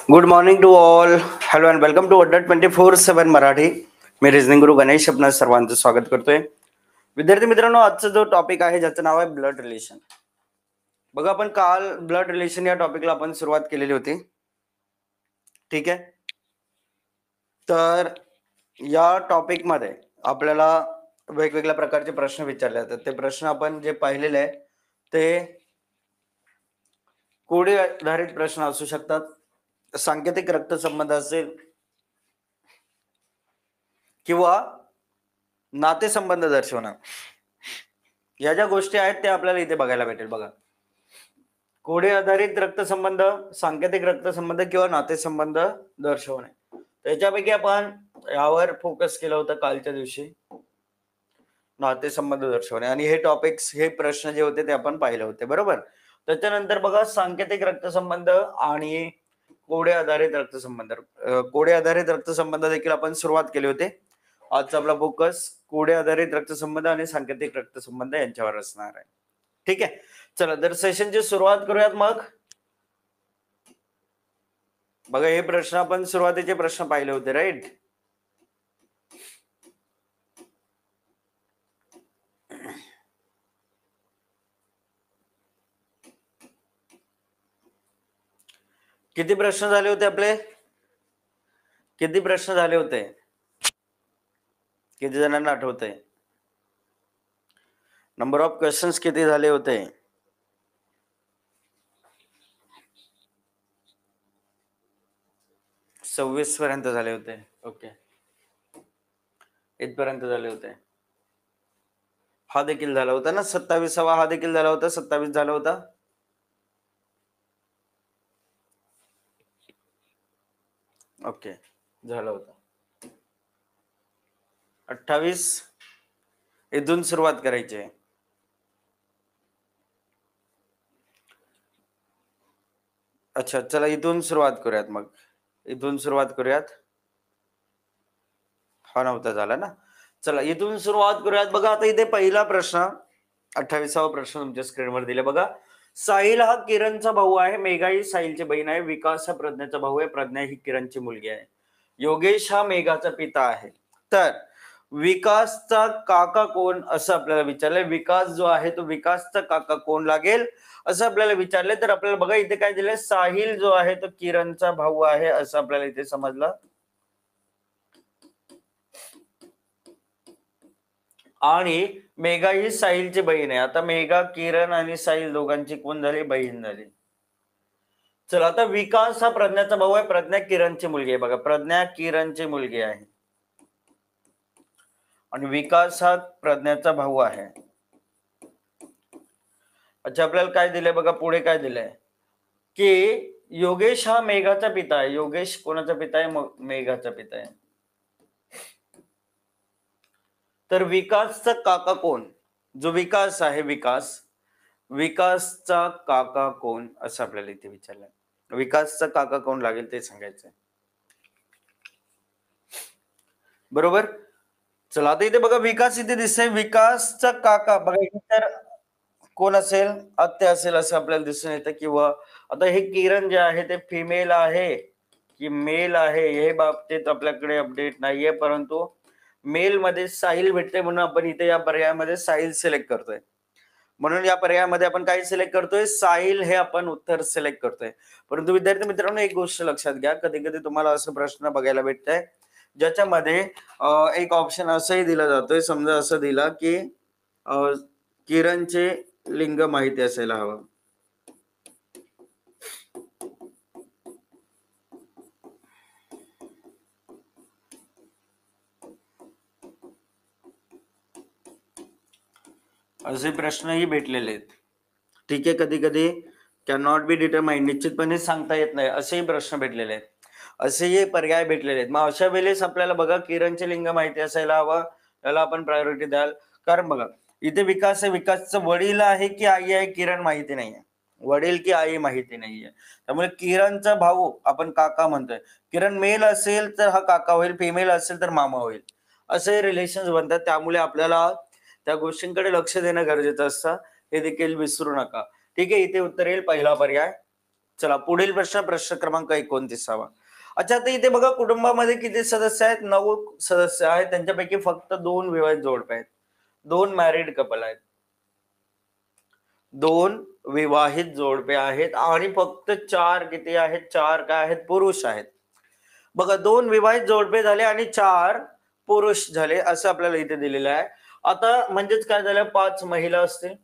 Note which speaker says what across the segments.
Speaker 1: Good morning to all. Hello and welcome to Adda 24/7 Marathi. Me reasoning गुरु गणेश आपणा सर्वांचं स्वागत करतोय. विद्यार्थी मित्रांनो, आजचा जो टॉपिक आहे ज्याचं नाव आहे ब्लड रिलेशन. बघा, आपण काल ब्लड रिलेशन या टॉपिकला आपण सुरुवात केलेली होती. ठीक आहे. तर या टॉपिक मध्ये आपल्याला वेगवेगळ्या प्रकारचे प्रश्न विचारले जातात. ते प्रश्न आपण जे पाहिलेले आहे ते कोडे आधारित प्रश्न असू शकतात, सांकेतिक रक्तसंबंध असेल किंवा नातेसंबंध दर्शवणं, या ज्या गोष्टी आहेत त्या आपल्याला इथे बघायला भेटेल. बघा, कोडे आधारित रक्तसंबंध, सांकेतिक रक्तसंबंध किंवा नातेसंबंध दर्शवणे. त्याच्यापैकी आपण यावर फोकस केलं होतं कालच्या दिवशी, नातेसंबंध दर्शवणे. आणि हे टॉपिक्स, हे प्रश्न जे होते ते आपण पाहिले होते, बरोबर. त्याच्यानंतर बघा, सांकेतिक रक्तसंबंध आणि कोडे आधारित रक्तसंबंध. कोडे आधारित रक्तसंबंध देखील आपण सुरुवात केली होती. आजचा आपला फोकस कोडे आधारित रक्तसंबंध आणि सांकेतिक रक्तसंबंध यांच्यावर असणार आहे. ठीक आहे, चला तर सेशनची सुरुवात करूयात. मग बघा, हे प्रश्न आपण सुरुवातीचे प्रश्न पाहिले होते, राईट. किती प्रश्न झाले होते आपले? किती प्रश्न झाले होते? किती जणांना आठवतंय? नंबर ऑफ क्वेश्चन्स किती झाले होते? 26 पर्यंत झाले होते. ओके, इथपर्यंत झाले होते. हा देखील झाला होता ना, 27वा हा देखील झाला होता, 27 झाला होता. ओके, झाला होता. 28 इथून सुरुवात करायची आहे. अच्छा, चला इथून सुरुवात करूयात. मग इथून सुरुवात करूयात. हा नव्हता झाला ना. चला इथून सुरुवात करूयात. बघा, आता इथे पहिला प्रश्न, 28वा प्रश्न तुमच्या स्क्रीनवर दिले. बघा, साहिल हा किरणचा भाऊ आहे, मेघा ही साहिलची बहीण आहे, विकास हा प्रज्ञाचा भाऊ आहे, प्रज्ञा ही किरणची मुलगी आहे, योगेश हा मेघाचा पिता आहे. तर विकासचा काका कोण असं आपल्याला विचारलंय. विकास जो आहे तो विकासचा काका कोण लागेल असं आपल्याला विचारलंय. तर आपल्याला बघा इथे काय दिलंय, साहिल जो आहे तो किरणचा भाऊ आहे असं आपल्याला इथे समजलं. आणि मेघा ही साहिलची बहीण आहे. आता मेघा, किरण आणि साहिल दोघांची कोण झाली? बहीण झाली. चला, आता विकास हा प्रज्ञाचा भाऊ आहे, प्रज्ञा किरणची मुलगी आहे. बघा, प्रज्ञा किरणची मुलगी आहे आणि विकास हा प्रज्ञाचा भाऊ आहे. अच्छा, आपल्याला काय दिलंय बघा, पुढे काय दिलंय की योगेश हा मेघाचा पिता आहे. योगेश कोणाचा पिता आहे? मेघाचा पिता आहे. तर विकासचा काका कोण? जो विकास आहे, विकासचा काका कोण असं आपल्याला इथे विचारलंय. विकासचा काका कोण लागेल ते सांगायचंय, बरोबर. चला, आता इथे बघा, विकास इथे दिसतंय, विकासचा काका. बघा, इथे तर कोण असेल? आत्या असेल असं आपल्याला दिसून येतं. किंवा आता हे किरण जे आहे ते फिमेल आहे की मेल आहे हे बाबतीत आपल्याकडे अपडेट नाहीये, परंतु मेल मध्ये साहिल भेटते म्हणून आपण इथे या पर्यायामध्ये साहिल सिलेक्ट करतोय. म्हणून या पर्यायामध्ये आपण काय सिलेक्ट करतोय? साहिल हे आपण उत्तर सिलेक्ट करतोय. परंतु विद्यार्थी मित्रांनो, एक गोष्ट लक्षात घ्या, कधी कधी तुम्हाला असं प्रश्न बघायला भेटतंय ज्याच्यामध्ये एक ऑप्शन असंही दिला जातोय. समजा असं दिला की किरणचे लिंग माहिती असायला हवं. असे प्रश्नही भेटलेले आहेत. ठीक आहे, कधी कधी कॅन नॉट बी डिटरमाइंड, निश्चितपणे सांगता येत नाही, असेही प्रश्न भेटलेले आहेत, असेही पर्याय भेटलेले आहेत. मग अशा वेळेस आपल्याला बघा, किरणचे लिंग माहिती असायला हवं, त्याला आपण प्रायोरिटी द्याल. कारण बघा, इथे विकास आहे, विकासचं वडील आहे की आई आहे किरण माहिती नाहीये, वडील की आई माहिती नाहीये. त्यामुळे किरणचा भाऊ आपण काका म्हणतोय. किरण मेल असेल तर हा काका होईल, फिमेल असेल तर मामा होईल, असे रिलेशन बनतात. त्यामुळे आपल्याला त्या गोष्टींकडे लक्ष देणं गरजेचं असतं, हे देखील विसरू नका. ठीक आहे, इथे उत्तर येईल पहिला पर्याय. चला पुढील प्रश्न क्रमांक 29. अच्छा, तर इथे बघा कुटुंबामध्ये किती सदस्य आहेत? 9 सदस्य आहेत. त्यांच्यापैकी फक्त 2 विवाहित जोडपे आहेत. 2 मॅरिड कपल आहेत. 2 विवाहित जोडपे आहेत आणि फक्त 4 किती आहेत? 4 काय आहेत? पुरुष आहेत. बघा 2 विवाहित जोडपे झाले आणि 4 पुरुष झाले असं आपल्याला इथे दिलेलं आहे. आता म्हणजेच काय झालं? 5 महिला असतील.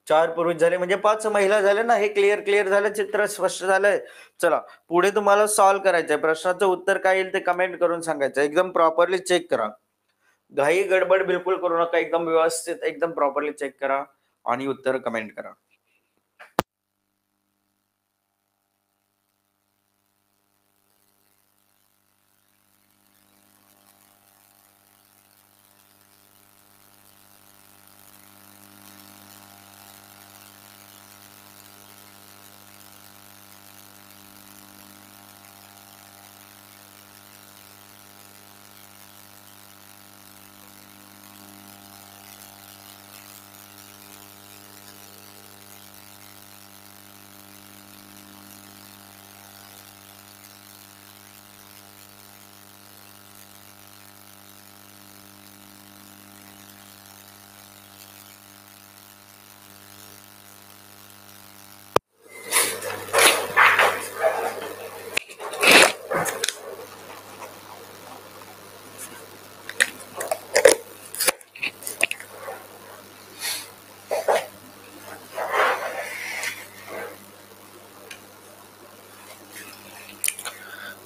Speaker 1: 4 पुरुष झाले म्हणजे 5 महिला झाल्या ना. हे क्लिअर झालं, चित्र स्पष्ट झालंय. चला पुढे तुम्हाला सॉल्व्ह करायचंय. प्रश्नाचं उत्तर काय येईल ते कमेंट करून सांगायचं. एकदम प्रॉपरली चेक करा. घाई गडबड बिलकुल करू नका. एकदम व्यवस्थित, एकदम प्रॉपरली चेक करा आणि उत्तर कमेंट करा.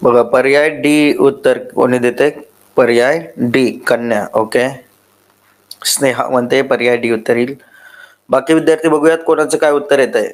Speaker 1: बघा पर्याय डी उत्तर कोणी देते? पर्याय डी कन्या. ओके, स्नेहा म्हणते पर्याय डी उत्तर येईल. बाकी विद्यार्थी बघूयात कोणाचं काय उत्तर येत आहे.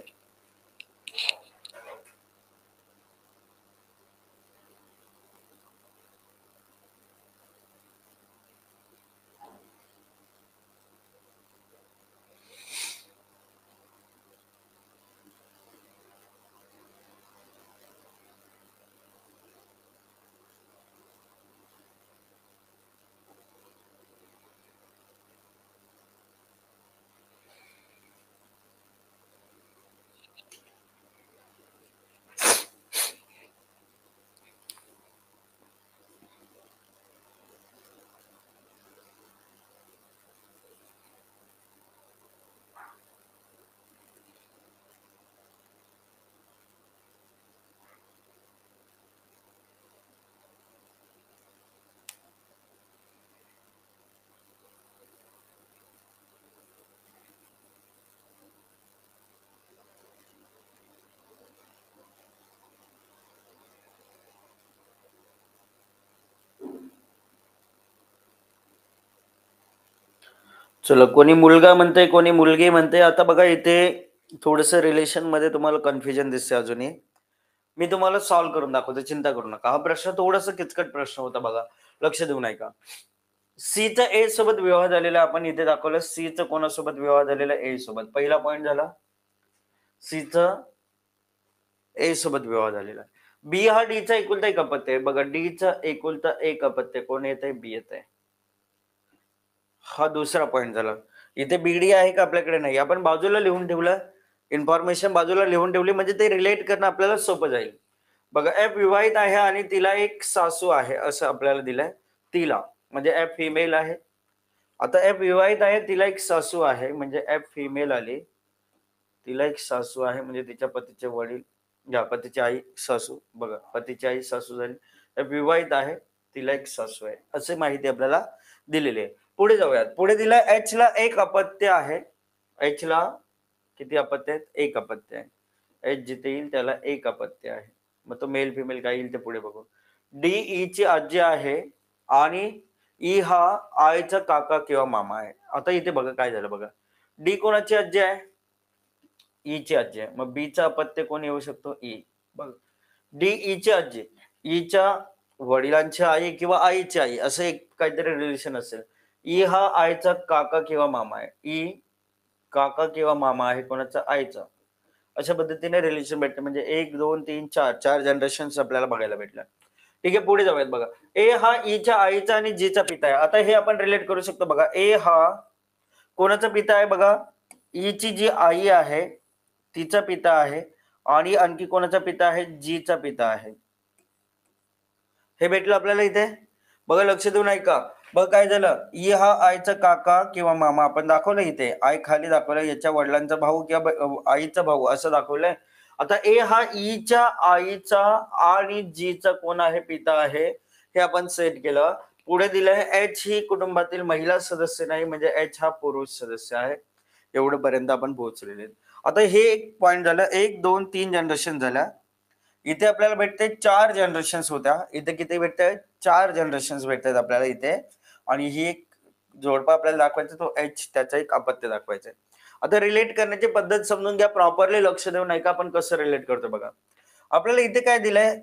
Speaker 1: चलो, कोणी मुलगा म्हणते, कोणी मुलगी म्हणते. आता बघा इथे थोडस रिलेशन मध्ये तुम्हाला कन्फ्युजन दिसते अजूनही. मी तुम्हाला सॉल्व्ह करून दाखवतो, चिंता करू नका. हा प्रश्न थोडासा किचकट प्रश्न होता बघा, लक्ष देऊन ऐका. सी चा ए सोबत विवाह झालेला आपण इथे दाखवलं. सी चा कोणासोबत विवाह झालेला? ए सोबत. पहिला पॉइंट झाला. सी चा ए सोबत विवाह झालेला. बी हा डी चा एकुलता एक अपत्य आहे. बघा डी चा एकुलता एक अपत्य कोण येत आहे? बी येत आहे. हा दुसरा पॉइंट झाला. इथे बीडी आहे का? आपल्याकडे नाही. आपण बाजूला लिहून ठेवलं, इन्फॉर्मेशन बाजूला लिहून ठेवली म्हणजे ते रिलेट करणं आपल्याला सोपं जाईल. बघा एफ विवाहित आहे आणि तिला एक सासू आहे असं आपल्याला दिलंय. तिला म्हणजे एफ फिमेल आहे. आता एफ विवाहित आहे, तिला एक सासू आहे म्हणजे एफ फिमेल आली. तिला एक सासू आहे म्हणजे तिच्या पतीचे वडील, या पतीची आई सासू. बघा पतीची आई सासू झाली. एफ विवाहित आहे, तिला एक सासू आहे असे माहिती आपल्याला दिलेली आहे. पुढे जाऊयात. पुढे दिला एच ला एक अपत्य आहे. एच ला किती अपत्य आहेत? एक अपत्य आहे. एच जिथे येईल त्याला एक अपत्य आहे. मग तो मेल फिमेल काय येईल ते पुढे बघू. डी ई ची आजी आहे आणि ई हा आईचा काका किंवा मामा आहे. आता इथे बघा काय झालं. बघा डी कोणाची आजी आहे? ई ची आजी आहे. मग बी चा अपत्य कोण येऊ शकतो? ई. बघ डी ई ची आजी, ईच्या वडिलांची आई किंवा आईची आई असं एक काहीतरी रिलेशन असेल. ई हा आईचा काका किंवा मामा आहे. ई काका किंवा मामा आहे कोणाचा? आईचा. अशा पद्धतीने रिलेशन भेटते. म्हणजे 1 2 3 4 जनरेशन आपल्याला बघायला भेटल्या. ठीक आहे, पुढे जाऊयात. बघा ए हा ईच्या आईचा आणि जीचा पिता आहे. आता हे आपण रिलेट करू शकतो. बघा ए हा कोणाचा पिता आहे? बघा ईची जी आई आहे तिचा पिता आहे आणि आणखी कोणाचा पिता आहे, जीचा पिता आहे. हे भेटलं आपल्याला इथे. बघा लक्ष देऊन ऐका. बघ काय झालं, ई हा आईचा काका किंवा मामा आपण दाखवलं इथे. आई खाली दाखवलं, याच्या वडिलांचा भाऊ किंवा आईचा भाऊ असं दाखवलंय. आता ए हा ईच्या आईचा आणि जीचा कोण आहे, पिता आहे, हे आपण सेट केलं. पुढे दिलंय एच ही कुटुंबातील महिला सदस्य नाही, म्हणजे एच हा पुरुष सदस्य आहे. एवढं पर्यंत आपण पोहोचलेले. आता हे एक पॉइंट झालं. 1 2 3 जनरेशन झाल्या. इथे आपल्याला भेटते 4 जनरेशन्स होत्या. इथे किती भेटतायत, 4 जनरेशन्स भेटतात आपल्याला इथे. आणि ही एक जोडपा आपल्याला दाखवायचा, तो एच, त्याचा एक अपत्य दाखवायचं. आता रिलेट करण्याची पद्धत समजून घ्या, प्रॉपरली लक्ष देऊन ऐका आपण कसं रिलेट करतो. बघा आपल्याला इथे काय दिलंय,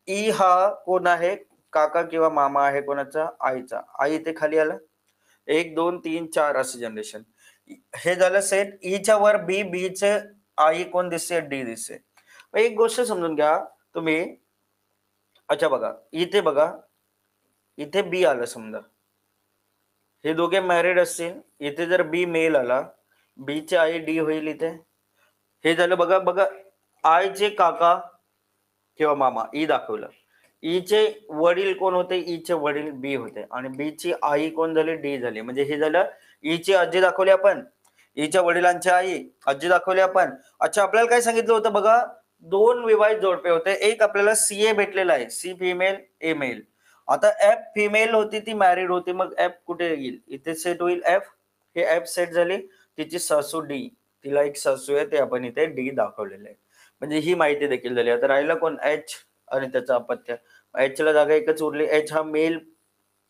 Speaker 1: ई हा कोण आहे, काका किंवा मामा आहे कोणाचा, आईचा. आई इथे खाली आलं. 1 2 3 4 असं जनरेशन. हे झालं सेट. ईच्या वर बी, बीचे आई कोण दिसते, डी दिसते. एक गोष्ट समजून घ्या तुम्ही. अच्छा बघा इथे, बघा इथे बी आलं समजा, हे दोघे मॅरिड असतील. इथे जर बी मेल आला, बी ची आई डी होईल इथे. हे झालं. बघा बघा आय चे काका किंवा मामा ई दाखवलं. ई चे वडील कोण होते, ई चे वडील बी होते आणि बी ची आई कोण झाली, डी झाली. म्हणजे हे झालं. ई ची आजी दाखवली आपण, ईच्या वडिलांची आई आजी दाखवली आपण. अच्छा आपल्याला काय सांगितलं होतं बघा, 2 विवाहित जोडपे होते. एक आपल्याला सी ए भेटलेला आहे, सी फिमेल ए मेल. आता एफ फिमेल होती, ती मॅरिड होती, मग एफ कुठे येईल, इथे सेट होईल एफ. हे एफ सेट झाली. तिची सासू डी, तिला एक सासू आहे, ते आपण इथे डी दाखवलेलं आहे. म्हणजे ही माहिती देखील झाली. आता राहिला कोण, एच आणि त्याचा अपत्य. एच ला जागा एकच उरली, एच हा मेल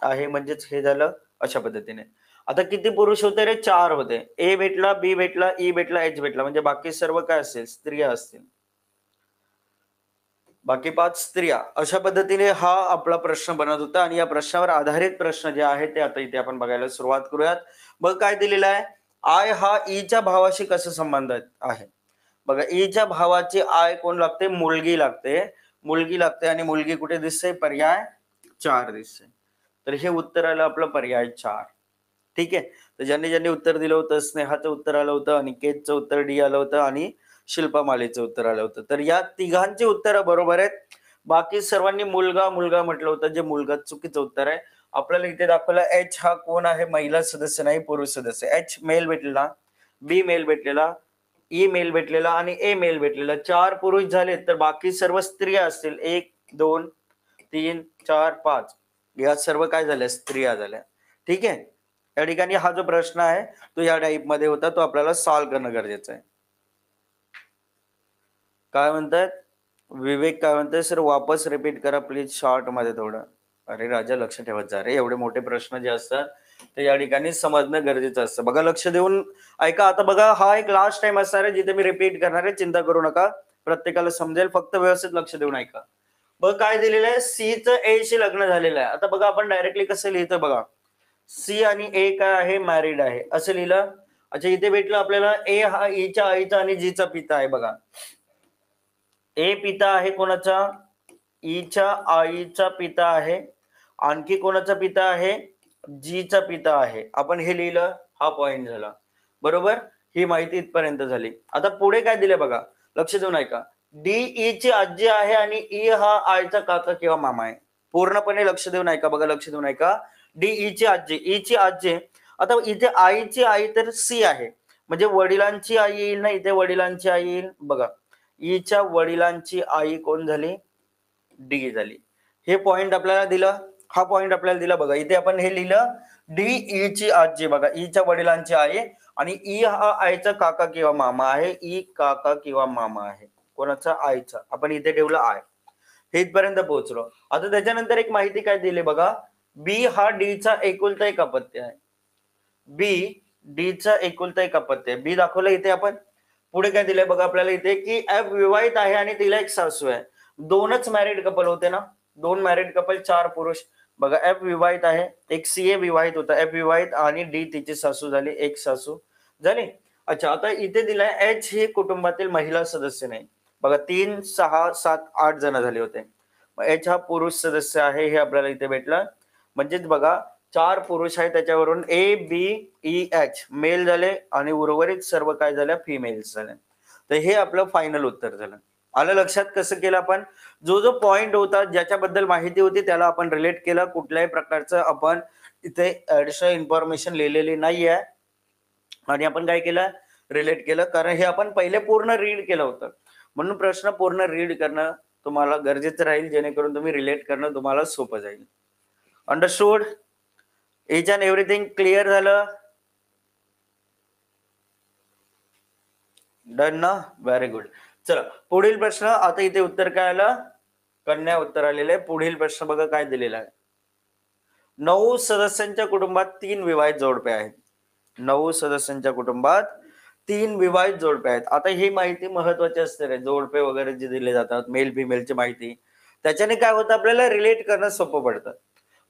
Speaker 1: आहे, म्हणजेच हे झालं अशा पद्धतीने. आता किती पुरुष होते रे, 4 होते. ए भेटला, बी भेटला, ई भेटला, एच भेटला, म्हणजे बाकी सर्व काय असतील, स्त्रिया असतील. बाकी 5 स्त्रिया. अशा पद्धतीने हा आपला प्रश्न बनत होता आणि या प्रश्नावर आधारित प्रश्न जे आहे ते आता इथे आपण बघायला सुरुवात करूयात. बघ काय दिलेलं आहे, आय हा ईच्या भावाशी कसं संबंधित आहे. बघा ईच्या भावाची आय कोण लागते, मुलगी लागते. मुलगी लागते आणि मुलगी कुठे दिसते, पर्याय 4 दिसते. तर हे उत्तर आलं आपलं पर्याय 4. ठीक आहे. तर ज्यांनी ज्यांनी उत्तर दिलं होतं, स्नेहाचं उत्तर आलं होतं, अनिकेतचं उत्तर डी आलं होतं आणि शिल्पा मालेचं उत्तर आलं होतं. तर या तिघांची उत्तरं बरोबर आहेत. बाकी सर्वांनी मुलगा मुलगा म्हटलं होतं, जे मुलगा चुकीचं उत्तर आहे. आपल्याला इथे दाखवलं एच हा कोण आहे, महिला सदस्य नाही, पुरुष सदस्य. एच मेल भेटलेला, बी मेल भेटलेला, ई मेल भेटलेला आणि ए मेल भेटलेला. 4 पुरुष झाले, तर बाकी सर्व स्त्रिया असतील. 1 2 3 4 5 या सर्व काय झाल्या, स्त्रिया झाल्या. ठीक आहे. या ठिकाणी हा जो प्रश्न आहे तो या टाईप मध्ये होता, तो आपल्याला सॉल्व्ह करणं गरजेचं आहे. काय म्हणतात विवेक, काय म्हणताय सर, वापस रिपीट करा प्लीज शॉर्ट मध्ये थोडं. अरे राजा लक्ष ठेवत जा रे, एवढे मोठे प्रश्न जे असतात ते या ठिकाणी समजणं गरजेचं असतं. बघा लक्ष देऊन ऐका. आता बघा हा एक लास्ट टाइम असणार आहे जिथे मी रिपीट करणार आहे, चिंता करू नका, प्रत्येकाला समजेल, फक्त व्यवस्थित लक्ष देऊन ऐका. बघ काय दिलेलं आहे, सी चं ए शी लग्न झालेलं आहे. आता बघा आपण डायरेक्टली कसं लिहितो, बघा सी आणि ए काय आहे, मॅरिड आहे असं लिहिलं. अच्छा इथे भेटलं आपल्याला ए हा ईच्या आईचा आणि जीचा पिता आहे. बघा ए पिता आहे कोणाचा, ईच्या आईचा पिता आहे. आणखी कोणाचा पिता आहे, जीचा पिता आहे. आपण हे लिहिलं, हा पॉइंट झाला बरोबर. ही माहिती इथपर्यंत झाली. आता पुढे काय दिले बघा, लक्ष देऊन ऐका. डी ई ची आजी आहे आणि ई हा आईचा काका किंवा मामा आहे. पूर्णपणे लक्ष देऊन ऐका. बघा लक्ष देऊन ऐका. डी ई ची आजी, ई ची आजी. आता इथे आईची आई तर सी आहे, म्हणजे वडिलांची आई येईल ना, इथे वडिलांची आई येईल. बघा ईच्या वडिलांची आई कोण झाली, डी झाली. हे पॉइंट आपल्याला दिलं, हा पॉइंट आपल्याला दिला. बघा इथे आपण हे लिहिलं, डी ई ची आजी. बघा ईच्या वडिलांची आई आणि ई हा आईचा काका किंवा मामा आहे. ई काका किंवा मामा आहे कोणाचा, आईचा. आपण इथे ठेवलं आय. हे इथपर्यंत पोहोचलो. आता त्याच्यानंतर एक माहिती काय दिली बघा, बी हा डी चा एकुलता एक अपत्य आहे. बी डी चा एकुलता एक अपत्य आहे. बी दाखवलं इथे आपण. पुढे काय दिलंय बघा आपल्याला इथे, की एफ विवाहित आहे आणि तिला एक सासू आहे. 2च मॅरिड कपल होते ना, 2 मॅरिड कपल, 4 पुरुष. बघा एफ विवाहित आहे, एक सी ए विवाहित होता, एफ विवाहित आणि डी तिची सासू झाली, एक सासू झाली. अच्छा आता इथे दिलाय एच ही कुटुंबातील महिला सदस्य नाही. बघा 3 6 7 8 जण झाले होते. एच हा पुरुष सदस्य आहे, हे आपल्याला इथे भेटलं. म्हणजेच बघा 4 पुरुष आहे, त्याच्यावरून A B E H male झाले आणि उर्वरित सर्व काय झाल्या फिमेल्स झाल्या. तर हे आपलं फायनल उत्तर झालं. आलं लक्षात कसं केलं आपण? जो जो पॉइंट होता, ज्याच्याबद्दल माहिती होती त्याला आपण रिलेट केलं. कुठल्याही प्रकारचं आपण इथे ऍडिशनल इन्फॉर्मेशन लिहिलेली नाहीये आणि आपण काय केलं? रिलेट केलं, कारण हे आपण पहिले पूर्ण रीड केलं होतं. म्हणून प्रश्न पूर्ण रीड करणं तुम्हाला गरजेचं राहील, जेणेकरून तुम्ही रिलेट करणं तुम्हाला सोपं जाईल. Understood? Each and everything clear झालं? डन ना? Very good. चला पुढील प्रश्न. आता इथे उत्तर काय आलं? कन्या उत्तर आलेलं आहे. पुढील प्रश्न बघा काय दिलेला आहे. 9 सदस्यांच्या कुटुंबात 3 विवाहित जोडपे आहेत. 9 सदस्यांच्या कुटुंबात 3 विवाहित जोडपे आहेत. आता ही माहिती महत्वाची असते रे, जोडपे वगैरे जे दिले जातात मेल फिमेलची माहिती, त्याच्याने काय होतं आपल्याला रिलेट करणं सोपं पडतं.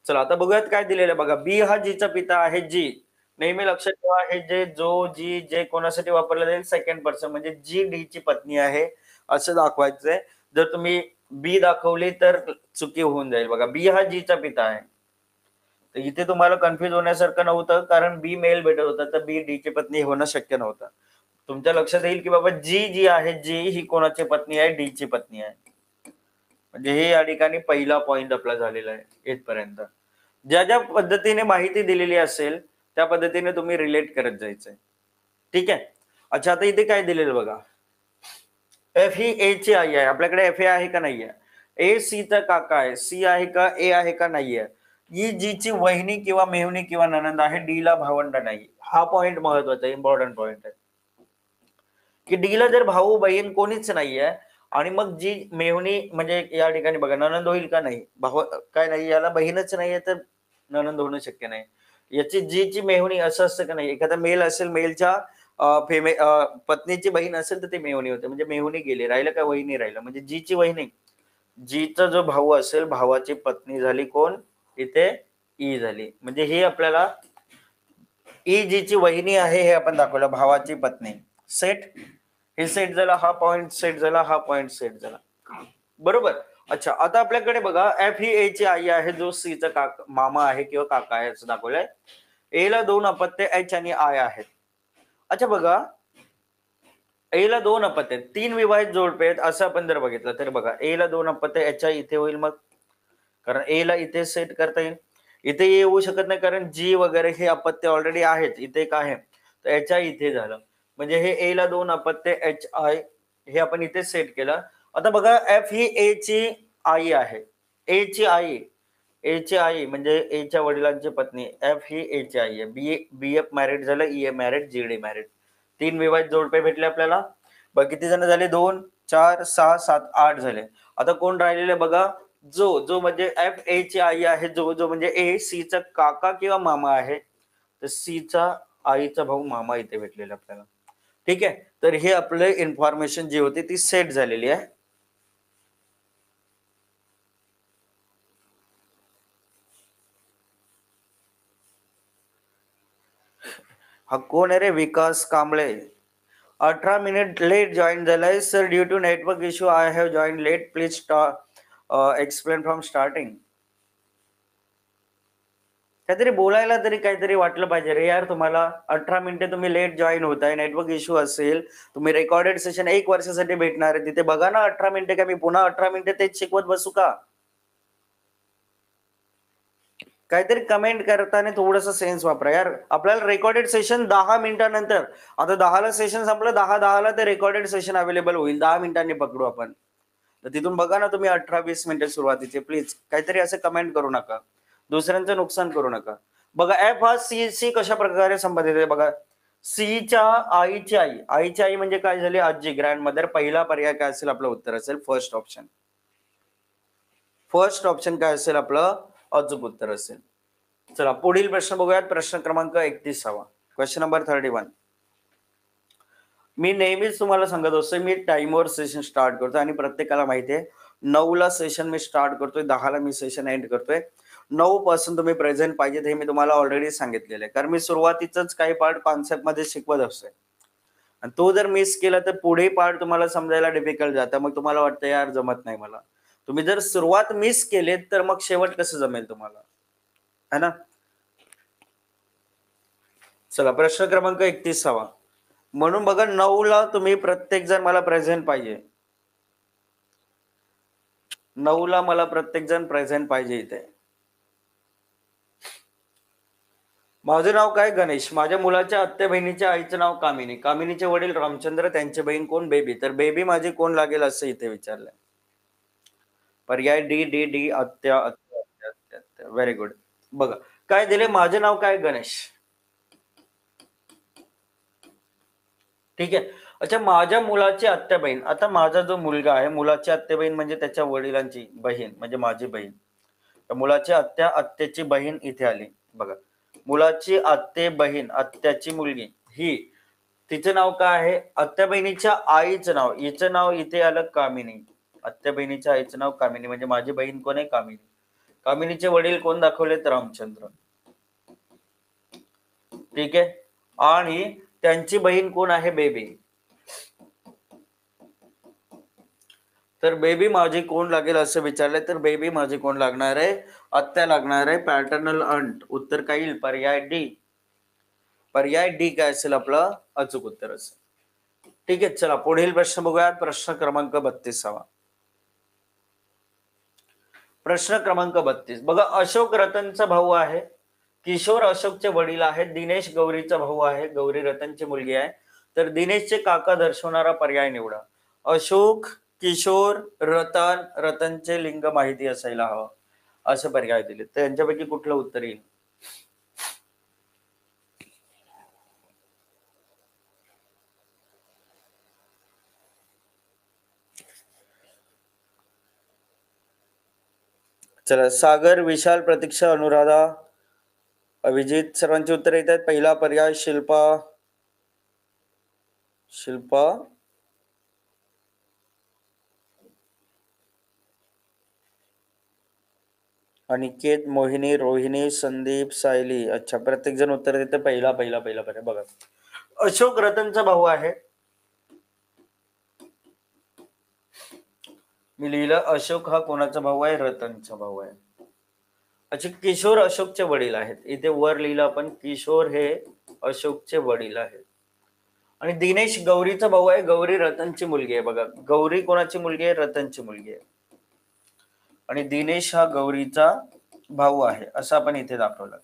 Speaker 1: चला आता बघूयात काय दिलेलं आहे बघा. बी हा जीचा पिता आहे. जी नेहमी लक्षात ठेवा, हे जे जो जी जे कोणासाठी वापरलं जाईल? सेकंड पर्सन, म्हणजे जी डी ची पत्नी आहे असं दाखवायचंय. जर तुम्ही बी दाखवली तर चुकी होऊन जाईल. बघा बी हा जीचा पिता आहे, तर इथे तुम्हाला कन्फ्युज होण्यासारखं नव्हतं, कारण बी मेल भेटत होता, तर बी डी ची पत्नी होणं शक्य नव्हतं. तुमच्या लक्षात येईल की बाबा जी जी आहे, जी ही कोणाची पत्नी आहे? डी ची पत्नी आहे. म्हणजे हे या ठिकाणी पहिला पॉइंट आपला झालेला आहे इथपर्यंत. ज्या ज्या पद्धतीने माहिती दिलेली असेल त्या पद्धतीने तुम्ही रिलेट करत जायचंय. ठीक आहे. अच्छा आता इथे काय दिलेलं बघा. एफ ही ए ची आई आहे. आपल्याकडे एफ ए आहे का नाहीये? ए सी चा काका आहे. सी आहे का? ए आहे का? नाहीये. ई जी ची वहिनी किंवा मेहुणी किंवा ननंद आहे. डी ला भावंड नाही. हा पॉइंट महत्वाचा, इम्पॉर्टंट पॉइंट आहे की डी ला जर भाऊ बहीण कोणीच नाहीये आणि मग जी मेहुणी म्हणजे या ठिकाणी बघा ननंद होईल का? नाही. भाऊ काय नाही, याला बहीणच नाहीये तर ननंद होणं शक्य नाही. याची जी ची मेहुणी असं असतं का नाही? एखादा मेल असेल, मेलच्या पत्नीची बहीण असेल तर ती मेहुणी होते, म्हणजे मेहुणी गेली, राहिलं का? वहिनी राहिलं, म्हणजे जीची वहिनी. जीचा जो भाऊ असेल, भावाची पत्नी झाली कोण? इथे ई झाली. म्हणजे हे आपल्याला ई जीची वहिनी आहे हे आपण दाखवलं, भावाची पत्नी. सेट. हे सेट झाला, हा पॉइंट सेट झाला, हा पॉइंट सेट झाला. बरोबर. अच्छा आता आपल्याकडे बघा एफ ही ए ची आई आहे, जो सी चा काका मामा आहे किंवा काका आहे असं दाखवलंय. ए ला 2 अपत्य एच आणि आय आहेत. अच्छा बघा, ए ला 2 अपत्य आहेत, 3 विवाहित जोडपे आहेत असं आपण जर बघितलं तर बघा ए ला 2 अपत्य एच्या इथे होईल, मग कारण ए ला इथे सेट करता येईल. इथे येऊ शकत नाही कारण जी वगैरे हे अपत्य ऑलरेडी आहेत. इथे एक आहे तर एच्या इथे झालं, म्हणजे हे ए ला 2 अपत्य एच आय हे आपण इथे सेट केलं. आता बघा एफ ही ए ची आई आहे. ए ची आई, ए ची आई म्हणजे ए च्या वडिलांची पत्नी. एफ ही ए ची आई आहे. बी एफ मॅरिड झालं, ई ए मॅरिड, जी डी मॅरिड. 3 विवाहित जोडपे भेटले आपल्याला. बघ किती जण झाले? 2 4 6 7 8 झाले. आता कोण राहिलेले बघा? जो म्हणजे एफ ए ची आई आहे, जो म्हणजे ए सी चा काका किंवा मामा आहे, तर सी चा आईचा भाऊ मामा इथे भेटलेला आपल्याला. ठीक आहे. तर हे आपले इन्फॉर्मेशन जी होती ती सेट झालेली आहे. हा कोण आहे रे? Vikas Kamble. 18 minute late join झालाय sir. Due to network issue I have join late. Please explain from starting. काहीतरी बोलायला तरी काहीतरी वाटलं पाहिजे रे यार तुम्हाला. 18 मिनिटे तुम्ही लेट जॉईन होताय, नेटवर्क इश्यू असेल, तुम्ही रेकॉर्डेड सेशन 1 वर्षासाठी भेटणार आहे, तिथे बघा ना 18 मिनिटे. का मी पुन्हा 18 मिनिटे तेच शिकवत बसू का? काहीतरी कमेंट करताना थोडस सेन्स वापरा यार. आपल्याला रेकॉर्डेड सेशन 10 मिनिटानंतर, आता 10 ला सेशन संपलं, 10 ला ते रेकॉर्डेड सेशन अवेलेबल होईल. 10 मिनिटांनी पकडू आपण, तर तिथून बघा ना तुम्ही 18-20 मिनिटे सुरुवातीचे. प्लीज काहीतरी असं कमेंट करू नका, दुसऱ्यांचं नुकसान करू नका. बघा एफ हा सी कशा प्रकारे संबंधित आहे बघा. सीच्या आईची आई, आईची आई म्हणजे काय झाली? आजी, ग्रँड मदर. पहिला पर्याय काय असेल? आपलं उत्तर असेल फर्स्ट ऑप्शन. फर्स्ट ऑप्शन काय असेल आपलं? अचूक उत्तर असेल. चला पुढील प्रश्न बघूयात. प्रश्न क्रमांक 31. Question number 31. मी नेहमीच तुम्हाला सांगत असतो, मी टाइमवर सेशन स्टार्ट करतो आणि प्रत्येकाला माहिती आहे 9 ला सेशन मी स्टार्ट करतोय, 10 ला मी सेशन एंड करतोय. 9 पासून तुम्ही प्रेझेंट पाहिजेत हे मी तुम्हाला ऑलरेडी सांगितलेलं आहे, कारण मी सुरुवातीच काही पार्ट कॉन्सेप्ट मध्ये शिकवत असतोय आणि तो जर मिस केला तर पुढे पार्ट तुम्हाला समजायला डिफिकल्ट जातं. मग तुम्हाला वाटतं यार जमत नाही मला. तुम्ही जर सुरुवात मिस केलीत तर मग शेवट कसं जमेल तुम्हाला, है ना? चला प्रश्न क्रमांक 31. म्हणून बघा 9ला तुम्ही प्रत्येक जण मला प्रेझेंट पाहिजे. 9ला मला प्रत्येक जण प्रेझेंट पाहिजे इथे. माझं नाव काय? गणेश. माझ्या मुलाच्या आत्या बहिणीच्या आईचं नाव कामिनी. कामिनीचे वडील रामचंद्र, त्यांची बहीण कोण? बेबी. तर बेबी माझी कोण लागेल असं इथे विचारलंय. पर्याय डी डी डी आत्या आत्या आत्या आत्या आत्या. Very good. बघा काय दिले? माझे नाव काय? गणेश. ठीक आहे. अच्छा, माझ्या मुलाची आत्या बहीण. आता माझा जो मुलगा आहे, मुलाची आत्या बहीण म्हणजे त्याच्या वडिलांची बहीण म्हणजे माझी बहीण. तर मुलाची आत्या, आत्याची बहीण इथे आली. बघा मुलाची आत्ते बहीण, आत्याची मुलगी ही, तिचं नाव काय आहे? आत्या बहिणीच्या आईचं नाव, हिचं नाव इथे आलं कामिनी. आत्या बहिणीच्या आईचं नाव कामिनी म्हणजे माझी बहीण कोण आहे? कामिनी. कामिनीचे वडील कोण दाखवलेत? रामचंद्र. ठीक आहे. आणि त्यांची बहीण कोण आहे? बेबी. तर बेबी माझी कोण लागेल असं विचारलंय, तर बेबी माझी कोण लागणार आहे? आत्या लागणार आहे. पॅटर्नल अंट. उत्तर काय येईल? पर्याय डी. पर्याय डी काय असेल आपलं अचूक उत्तर असेल. ठीक आहे. चला पुढील प्रश्न बघूयात. प्रश्न क्रमांक 32. प्रश्न क्रमांक 32. बघा अशोक रतनचा भाऊ आहे. किशोर अशोकचे वडील आहेत. दिनेश गौरीचा भाऊ आहे. गौरी रतनची मुलगी आहे. तर दिनेशचे काका दर्शवणारा पर्याय निवडा. अशोक, किशोर, रतन. रतनचे लिंग माहिती असायला हवं असं पर्याय दिले. तर यांच्यापैकी कुठलं उत्तर येईल? चला सागर, विशाल, प्रतीक्षा, अनुराधा, अभिजित सर्वांची उत्तर येत आहेत. पहिला पर्याय शिल्पा. शिल्पा, अनिकेत, मोहिनी, रोहिणी, संदीप, सायली. अच्छा, प्रत्येक जण उत्तर देते पहिला पहिला पहिला पर्याय. बघा अशोक रतनचा भाऊ आहे. मी लिहिलं अशोक हा कोणाचा भाऊ आहे? रतनचा भाऊ आहे. अच्छा, किशोर अशोकचे वडील आहेत. इथे वर लिहिलं आपण किशोर हे अशोकचे वडील आहेत. आणि दिनेश गौरीचा भाऊ आहे. गौरी रतनची मुलगी आहे. बघा गौरी कोणाची मुलगी आहे? रतनची मुलगी आहे. आणि दिनेश हा गौरीचा भाऊ आहे असं आपण इथे दाखवलं.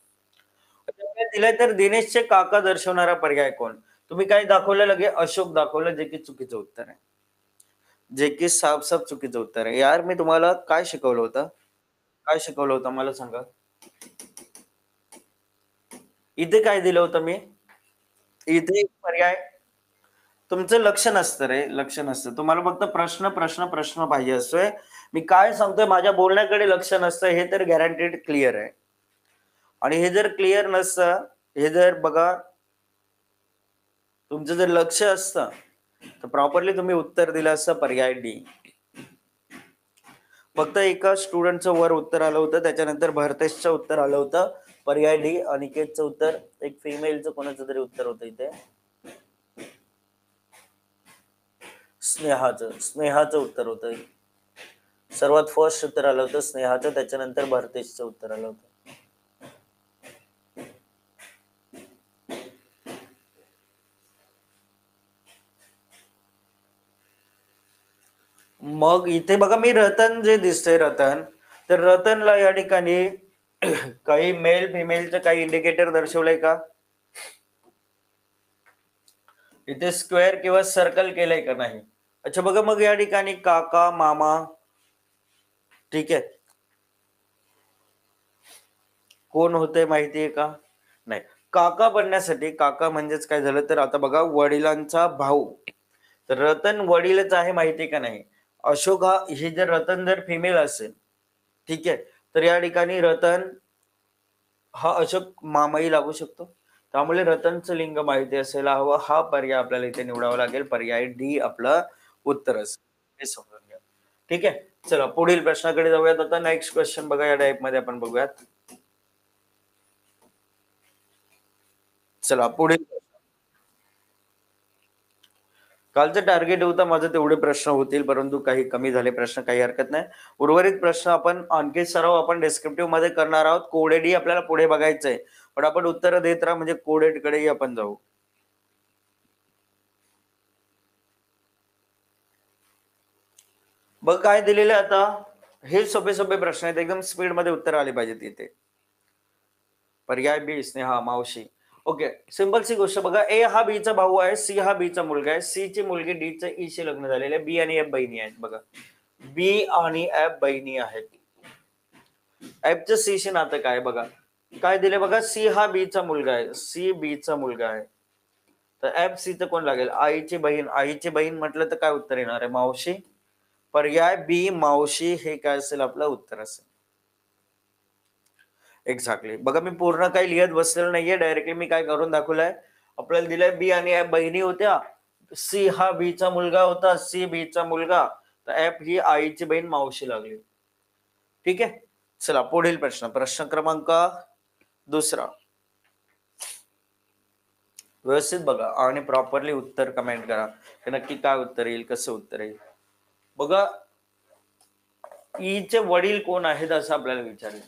Speaker 1: दिलंय तर दिनेशचे काका दर्शवणारा पर्याय कोण? तुम्ही काय दाखवलं? लगे अशोक दाखवलं, जे की चुकीचं उत्तर आहे. जे की साफ साफ चुकीचं उत्तर आहे. यार मी तुम्हाला काय शिकवलं होतं? काय शिकवलं होतं मला सांगा. इथे काय दिलं होतं मी? इथे पर्याय. तुमचं लक्ष नसतं रे, लक्ष नसतं. तुम्हाला फक्त प्रश्न प्रश्न प्रश्न पाहिजे असतोय. मी काय सांगतोय माझ्या बोलण्याकडे लक्ष नसतं हे तर गॅरंटेड क्लिअर आहे. आणि हे जर क्लिअर नसतं, हे जर बघा तुमचं जर लक्ष असतं तर प्रॉपरली तुम्ही उत्तर दिलं असतं पर्याय डी. फक्त एका स्टुडंटचं वर उत्तर आलं होतं, त्याच्यानंतर भरतेशचं उत्तर आलं होतं पर्याय डी. अनिकेतचं उत्तर, एक फिमेलचं कोणाचं तरी उत्तर होतं इथे, स्नेहाचं उत्तर होतं. सर्वात फर्स्ट उत्तर आलं होतं स्नेहाचं, त्याच्यानंतर भरतेशचं उत्तर आलं होतं. मग इथे बघा मी रतन जे दिसतंय रतन, तर रतनला या ठिकाणी काही मेल फिमेलचं काही इंडिकेटर दर्शवलंय का? इथे स्क्वेअर किंवा सर्कल केलंय का? नाही. अच्छा बघा मग या ठिकाणी काका मामा. ठीक आहे. कोण होते माहितीये का? नाही. काका बनण्यासाठी, काका म्हणजेच काय झालं तर आता बघा वडिलांचा भाऊ, तर रतन वडीलच आहे माहिती का? नाही. अशोक हा, हे जर रतन जर फिमेल असेल, ठीक आहे, तर या ठिकाणी रतन हा अशोक मामाही लागू शकतो. त्यामुळे रतनचं लिंग माहिती असायला हवं. हा पर्याय आपल्याला इथे निवडावा लागेल. पर्याय डी आपलं उत्तर असेल. हे समजून घ्या. ठीक आहे. चला पुढील प्रश्नाकडे जाऊयात. आता नेक्स्ट क्वेश्चन बघा या टाइप मध्ये आपण बघूयात. चला पुढील. कालचं टार्गेट होतं माझं तेवढे प्रश्न होतील, परंतु काही कमी झाले प्रश्न, काही हरकत नाही. उर्वरित प्रश्न आपण आणखी सराव आपण डिस्क्रिप्टिव्ह मध्ये करणार आहोत. कोडेडी आपल्याला पुढे बघायचंय. पण आपण उत्तर देत राहा म्हणजे कोडेड कडेही आपण जाऊ. बघ काय दिलेलं आहे आता, हे सोपे सोपे प्रश्न आहेत, एकदम स्पीड मध्ये उत्तर आले पाहिजेत इथे. पर्याय बी स्नेहा मावशी. ओके, सिंपल सी गोष्ट बघा, ए हा बीचा भाऊ आहे, सी हा बीचा मुलगा आहे, सी ची मुलगी डी चे ई शी लग्न झालेले आहे, बी आणि एफ बहिणी आहेत. बघा, बी आणि एफ बहिणी आहेत. एफ चं सी शी नातं काय बघा, काय दिले बघा, सी हा बी चा मुलगा आहे, सी बी चा मुलगा आहे, तर एफ सी चं कोण लागेल, आईची बहीण. आईची बहीण म्हटलं तर काय उत्तर येणार आहे, मावशी. पर्याय बी मावशी हे काय असेल आपलं उत्तर असेल. एक्झॅक्टली. बघा मी पूर्ण काही लिहित बसलेलं नाहीये, डायरेक्टली मी काय करून दाखवलंय, आपल्याला दिलंय बी आणि एफ बहिणी होत्या, सी हा बी चा मुलगा होता, सी बी चा मुलगा, तर एफ ही आईची बहीण मावशी लागली. ठीक आहे, चला पुढील प्रश्न, प्रश्न क्रमांक 2. व्यवस्थित बघा आणि प्रॉपरली उत्तर कमेंट करा की नक्की काय उत्तर येईल, कसं उत्तर येईल. बघा, ई चे वडील कोण आहेत असं आपल्याला विचारलं.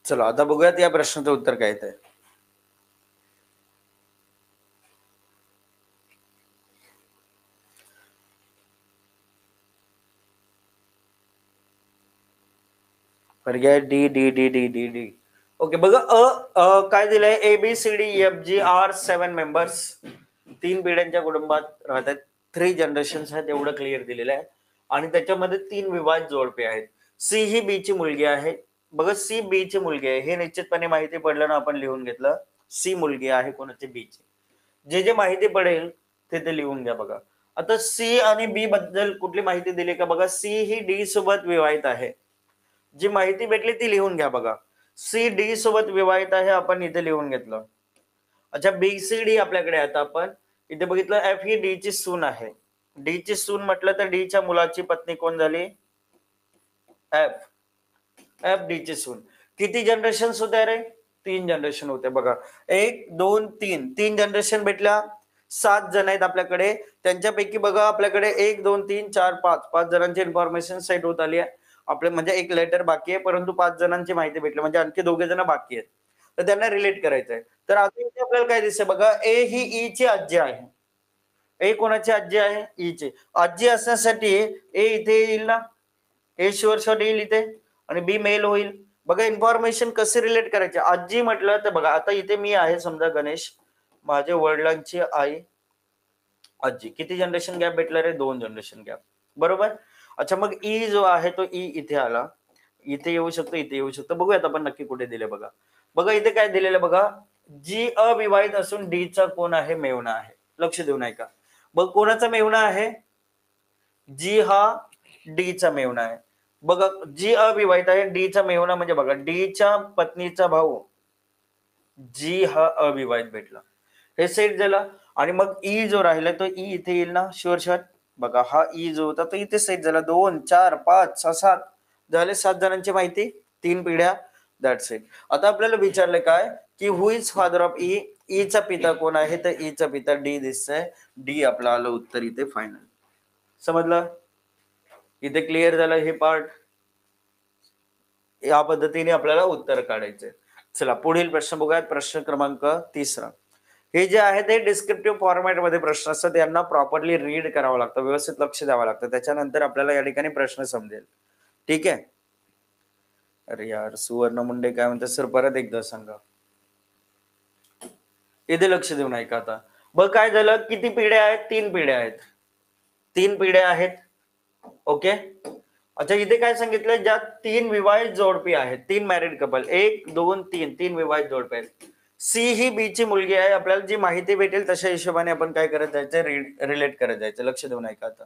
Speaker 1: चला आता बघूयात या प्रश्नाचं उत्तर काय आहे. पर्याय D D D D D D. Okay बघा, काय दिलंय, A B C D F G R 7 members, 3 पिढ्यांच्या कुटुंबात राहतात, 3 जनरेशन्स आहेत, एवढं क्लिअर दिलेलं आहे. आणि त्याच्यामध्ये 3 विवाहित जोडपे आहेत. सी ही बी ची मुलगी आहे. बघा, सी बी ची मुलगी आहे, हे निश्चितपणे माहिती पडलं ना, आपण लिहून घेतलं, सी मुलगी आहे कोणाची, बी ची. जे जे माहिती पडेल ते लिहून घ्या. बघा आता सी आणि बी बद्दल कुठली माहिती दिली का, बघा सी ही डी सोबत विवाहित आहे, जी माहिती भेटली ती लिहून घ्या. बघा, सी डी सोबत विवाहित आहे, आपण इथे लिहून घेतलं. अच्छा, बी सी डी आपल्याकडे आता आपण इथे बघितलं, एफ ही डी ची सून आहे. डी ची सून म्हटलं तर डी च्या मुलाची पत्नी कोण झाली, एफ. एफ डी ची सून. किती जनरेशन होत्या रे, 3 जनरेशन होते. बघा 1 2 3, 3 जनरेशन भेटल्या. 7 जण आहेत आपल्याकडे, त्यांच्यापैकी बघा आपल्याकडे 1 2 3 4 5 5 जणांची इन्फॉर्मेशन सेट होत आली आहे आपले, म्हणजे एक लेटर बाकी आहे, परंतु 5 जणांची माहिती भेटली, म्हणजे आणखी 2 जण बाकी आहेत, तर त्यांना रिलेट करायचं आहे. तर आता इथे आपल्याला काय दिसतंय, बघा ए ही ई ची आजी आहे. ए कोणाची आजी आहे, ई ची आजी असण्यासाठी ए इथे येईल ना, ए शुअर शॉट येईल इथे, आणि बी मेल होईल. बघा इन्फॉर्मेशन कसे रिलेट करायचे, आजी म्हटलं तर बघा आता इथे मी आहे समजा गणेश, माझ्या वडिलांची आई आजी, किती जनरेशन गॅप भेटला रे, 2 जनरेशन गॅप, बरोबर. अच्छा, मग ई जो आहे तो ई इथे आला, इथे येऊ शकतो, इथे येऊ शकतो. बघूयात आपण नक्की कुठे दिले. बघा बघा इथे काय दिलेलं, बघा जी अविवाहित असून डी चा कोण आहे, मेवणा आहे. लक्ष देऊ नाही का, बघ कोणाचा मेवणा आहे, जी हा डी चा मेवणा आहे. बघा जी अविवाहित आहे, डी चा मेवणा म्हणजे बघा डी च्या पत्नीचा भाऊ, जी हा अविवाहित भेटला, हे सेट झालं. आणि मग ई जो राहिला तो ई इथे येईल ना शुअर शॉट. बघा हा ई जो होता तो इथे सेट झाला. 2 4 5 6 7 झाले 7 जणांची माहिती, 3 पिढ्या. That's it. आता आपल्याला विचारलं काय की who is father of E. E चा पिता कोण आहे, तर ई चा पिता डी दिसतंय. डी आपलं आलं उत्तर इथे फायनल. समजलं? इथे क्लिअर झालं हे पार्ट. या पद्धतीने आपल्याला उत्तर काढायचे. चला पुढील प्रश्न बघूयात. प्रश्न क्रमांक 3. हे जे आहे ते डिस्क्रिप्टिव्ह फॉर्मॅट मध्ये प्रश्न असतात, यांना प्रॉपरली रीड करावं लागतं, व्यवस्थित लक्ष द्यावं लागतं, त्याच्यानंतर आपल्याला या ठिकाणी प्रश्न समजेल. ठीक आहे. अरे यार सुवर्ण मुंडे काय म्हणतात सर, परत एकदा सांगा. इथे लक्ष देऊन ऐका आता. बघ काय झालं, किती पिढ्या आहेत, 3 पिढ्या आहेत. 3 पिढ्या आहेत. ओके. अच्छा इथे काय सांगितलं, ज्या 3 विवाहित जोडपी आहेत, 3 मॅरिड कपल, 1 2 3, 3 विवाहित जोडपे आहेत. सी ही बी ची मुलगी आहे. आपल्याला जी माहिती भेटेल तशा हिशोबाने आपण काय करत जायचं, रिलेट करत जायचं. लक्ष देऊन ऐका आता.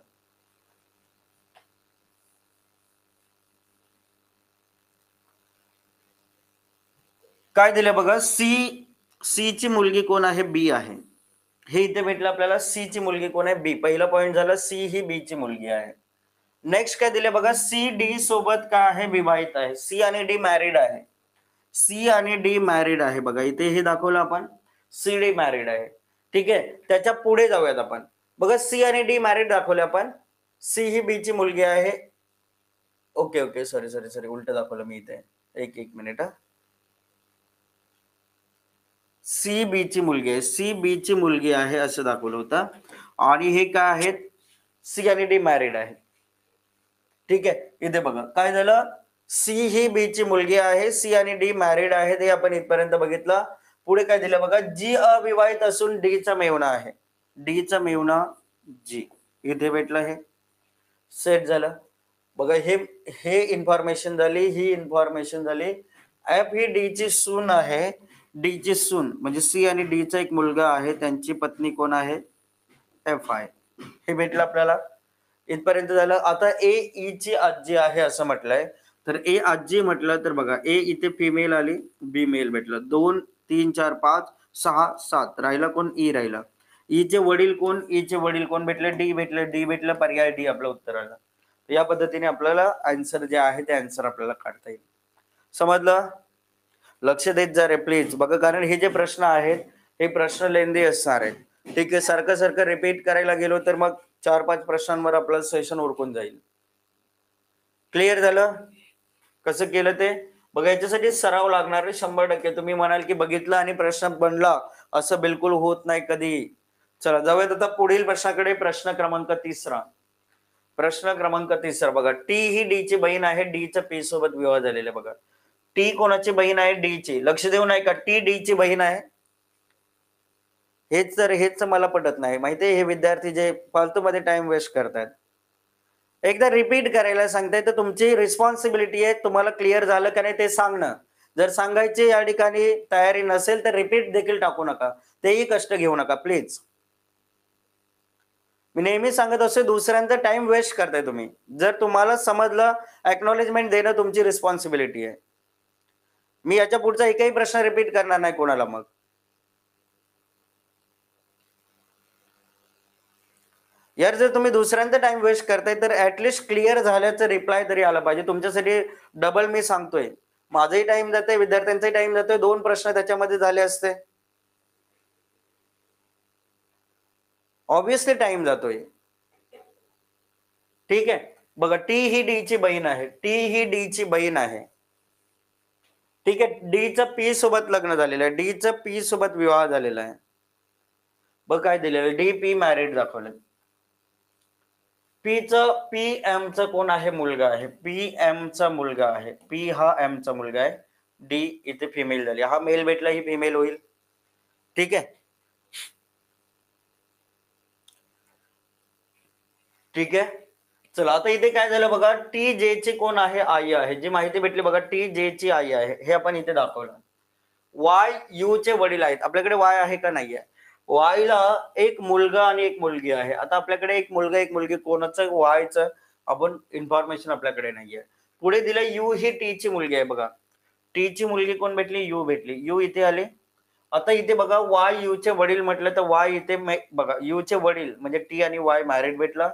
Speaker 1: काय दिलं बघा, सी ची मुलगी कोण आहे, बी आहे. हे इथे भेटलं आपल्याला. सी ची मुलगी कोण आहे, बी. पहिला पॉइंट झाला, सी ही बी ची मुलगी आहे. नेक्स्ट काय दिले बघा, सी डी सोबत काय आहे, विवाहित आहे. सी आणि डी मॅरिड आहे. सी आणि डी मॅरिड आहे. बघा इथे हे दाखवलं आपण, सी डी मॅरिड आहे. ठीक आहे. त्याच्या पुढे जाऊयात आपण. बघा सी आणि डी मॅरिड दाखवले आपण. सी ही बी ची मुलगी आहे. ओके ओके सॉरी उलट दाखवलं मी इथे. एक मिनिट हा. सी बी ची मुलगी आहे, सी बी ची मुलगी आहे असं दाखवलं होतं. आणि हे काय आहेत, सी आणि डी मॅरिड आहे. ठीक आहे. इथे बघा काय झालं, सी ही बी ची मुलगी आहे, सी आणि डी मॅरिड आहे, ते आपण इथपर्यंत बघितलं. पुढे काय दिलं बघा, जी अविवाहित असून डी चा मेवणा आहे. डी चा मेवणा जी इथे भेटलं. हे सेट झालं. बघा हे इन्फॉर्मेशन झाली, ही इन्फॉर्मेशन झाली. एफ ही डी ची सून आहे. डी ची सून म्हणजे सी आणि डी चा एक मुलगा आहे, त्यांची पत्नी कोण आहे, एफ आहे. हे भेटलं आपल्याला. इथपर्यंत झालं. आता ए ई ची आजी आहे असं म्हटलंय, तर ए आजी म्हटलं तर बघा ए इथे फिमेल आली, बी मेल भेटलं. 2 3 4 5 6 7 राहिला कोण, ई राहिला. ई चे वडील कोण, ई चे वडील कोण भेटले, डी भेटले. डी भेटलं, पर्याय डी आपलं उत्तर आलं. या पद्धतीने आपल्याला आन्सर जे आहे ते आन्सर आपल्याला काढता येईल. समजलं? लक्ष देत जा रे प्लीज. बघा कारण हे जे प्रश्न आहेत हे प्रश्न लेंदी असणार आहेत. ठीक आहे. सारखं रिपीट करायला गेलो तर मग 4-5 प्रश्नांवर आपलं सेशन उरकून जाईल. क्लिअर झालं? कसं केलं ते बघा. याच्यासाठी सराव लागणार आहे 100%. तुम्ही म्हणाल की बघितलं आणि प्रश्न बनला, असं बिलकुल होत नाही कधी. चला जाऊयात आता पुढील प्रश्नाकडे. प्रश्न क्रमांक 3. प्रश्न क्रमांक 3 बघा. टी ही डी ची बहीण आहे, डी चा पी सोबत विवाह झालेला आहे. बघा टी कोणाची बहीण आहे, डी ची. लक्ष देऊ नये का, टी डी ची बहीण आहे. हेच मला पटत नाही माहितीये. हे विद्यार्थी जे फालतू मध्ये टाइम वेस्ट करतात. एकदा रिपीट करायला सांगताय तर तुमची रिस्पॉन्सिबिलिटी आहे, तुम्हाला क्लिअर झालं का नाही ते सांगणं. जर सांगायची या ठिकाणी तयारी नसेल तर रिपीट देखील टाकू नका, तेही कष्ट घेऊ नका प्लीज. मी नेहमी सांगत असतो, दुसऱ्यांचा टाइम वेस्ट करताय तुम्ही. जर तुम्हाला समजलं, एक्नॉलेजमेंट देणं तुमची रिस्पॉन्सिबिलिटी आहे. मी याच्या पुढचा एकही प्रश्न रिपीट करणार नाही कोणाला. मग यार जर तुम्ही दुसऱ्यांचा टाइम वेस्ट करताय तर ऍटलिस्ट क्लिअर झाल्याचं रिप्लाय तरी आला पाहिजे. तुमच्यासाठी डबल मी सांगतोय, माझाही टाइम जातोय, विद्यार्थ्यांचाही टाइम जातोय. 2 प्रश्न त्याच्यामध्ये झाले असते. ऑब्विसली टाइम जातोय. ठीक आहे. बघा टी ही डी ची बहीण आहे, टी ही डी ची बहीण आहे. ठीक आहे. डी चा पी सोबत लग्न झालेलं आहे, डी चा पी सोबत विवाह झालेला आहे. बघ काय दिलेलं, डी पी मॅरिड दाखवलं. पी एम चा कोण आहे, मुलगा आहे. पी एम चा मुलगा आहे, पी हा एम चा मुलगा आहे. डी इथे फिमेल झाली, हा मेल भेटला, ही फिमेल होईल. ठीक आहे. ठीक आहे. चला आता इथे काय झालं बघा, टी जे ची कोण आहे, आई आहे. जी माहिती भेटली बघा, टी जे ची आई आहे, हे आपण इथे दाखवलं. वाय यू चे वडील आहेत. आपल्याकडे वाय आहे का नाहीये, वाय ला एक मुलगा आणि एक मुलगी आहे. आता आपल्याकडे एक मुलगा एक मुलगी, कोणाचं वायचं आपण इन्फॉर्मेशन आपल्याकडे नाहीये. पुढे दिलं यू ही टी ची मुलगी आहे. बघा टी ची मुलगी कोण भेटली, यू भेटली. यू इथे आली. आता इथे बघा वाय यू चे वडील म्हटलं तर वाय इथे बघा यू चे वडील म्हणजे टी आणि वाय मॅरिड भेटला.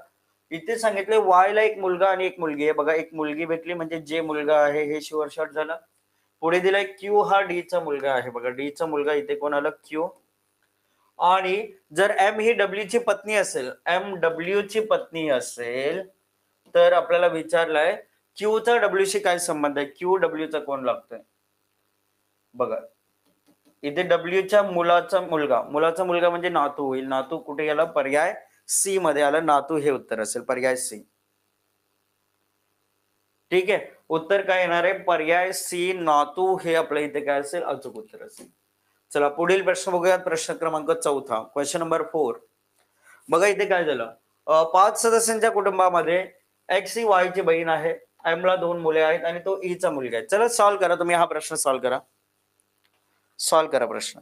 Speaker 1: इथे सांगितले वाय ला एक मुलगा आणि एक मुलगी आहे. बघा एक मुलगी भेटली म्हणजे जे मुलगा आहे हे शुअर शॉट झाला. पुढे दिलाय क्यू हा डी चा मुलगा आहे. बघा डी चा मुलगा इथे कोण आला क्यू. आणि जर एम ही डब्ल्यू ची पत्नी असेल, एम डब्ल्यू ची पत्नी असेल तर आपल्याला विचारलंय क्यू चा डब्ल्यू शी काय संबंध आहे, क्यू डब्ल्यू चा कोण लागतोय. बघा इथे डब्ल्यू च्या मुलाचा मुलगा म्हणजे नातू होईल. नातू कुठे गेला, पर्याय सी मध्ये आला. नातू हे उत्तर असेल, पर्याय सी. ठीक आहे, उत्तर काय येणार आहे, पर्याय सी नातू हे आपल्या इथे काय असेल, अचूक उत्तर असेल. चला पुढील प्रश्न बघूयात. प्रश्न क्रमांक 4, क्वेश्चन नंबर 4. बघा इथे काय झालं, 5 सदस्यांच्या कुटुंबामध्ये एक्स ही वाय ची बहीण आहे, एम ला 2 मुले आहेत आणि तो ई चा मुलगा आहे. चला सॉल्व्ह करा, तुम्ही हा प्रश्न सॉल्व्ह करा. सॉल्व्ह करा प्रश्न.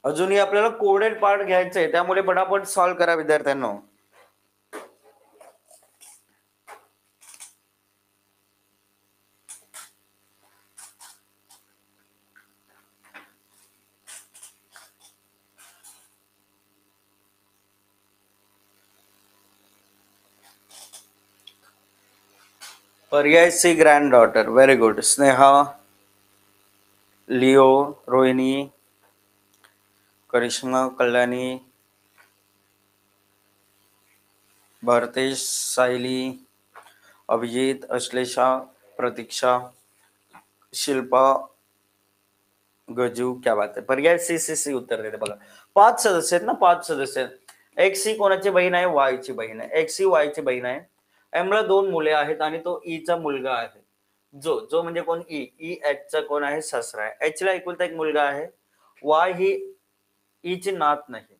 Speaker 1: अजूनही आपल्याला कोडेड पार्ट घ्यायचा आहे, त्यामुळे पटापट सॉल्व्ह करा विद्यार्थ्यांनो. पर्याय C granddaughter. Very good. Sneha, Leo, Rohini, Karishma, Kalyani, Bharatesh, Sayali, Abhijit, Ashlesha, Pratiksha, Shilpa, Gaju. क्या बात आहे, पर्याय सी सी सी उत्तर देते. बघा 5 सदस्य आहेत ना, 5 सदस्य आहेत. एक्स ही कोणाची बहीण आहे, वाय ची बहीण आहे. एक्स ही वाय ची बहीण आहे. एम ला 2 मुले आहेत आणि तो ई चा मुलगा आहे. जो जो म्हणजे कोण, ई. ई एच चा कोण आहे, सासरा आहे. एच ला एकुलता एक मुलगा आहे. वाय ही ई ची नात नाही.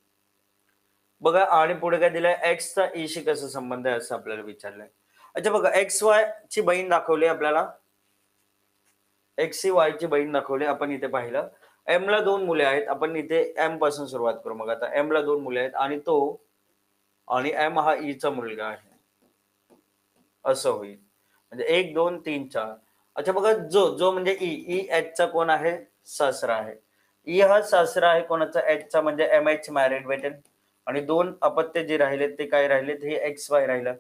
Speaker 1: बघा आणि पुढे काय दिलंय, एक्स चा ई शी कसा संबंध आहे असं आपल्याला विचारलंय. अच्छा बघा, एक्स वाय ची बहीण दाखवली आपल्याला, एक्स ही वाय ची बहीण दाखवली आपण इथे पाहिलं. एम ला 2 मुले आहेत, आपण इथे एम पासून सुरुवात करू. मग आता एम ला 2 मुले आहेत आणि तो आणि एम हा ई चा मुलगा आहे, असं होईल. म्हणजे 1 2 3 4. अच्छा बघा, जो जो म्हणजे ई. ई एच चा कोण आहे, सासरा आहे. ई हा सासरा आहे कोणाचा, एच चा, म्हणजे एम एच मॅरिड भेटेल. आणि 2 अपत्य जे राहिले ते काय राहिलेत, हे एक्स वाय राहिलं.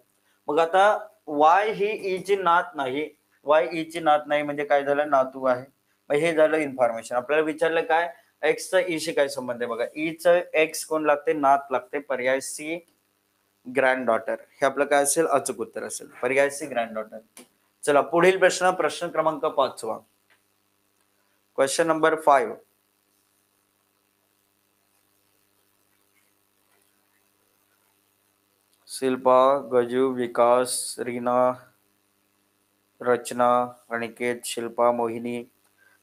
Speaker 1: मग आता वाय ही ई ची नात नाही, वाय ई ची नात नाही म्हणजे काय झालं, नातू आहे. मग हे झालं इन्फॉर्मेशन. आपल्याला विचारलं काय, एक्स चा ई शी काय संबंध आहे. बघा ई च एक्स कोण लागते, नात लागते. पर्याय सी ग्रँड डॉटर हे आपलं काय असेल, अचूक उत्तर असेल. पर्याय सी ग्रँड डॉटर. चला पुढील प्रश्न, प्रश्न क्रमांक 5, क्वेश्चन नंबर 5. शिल्पा, गजू, विकास, रीना, रचना, अनिकेत, शिल्पा, मोहिनी,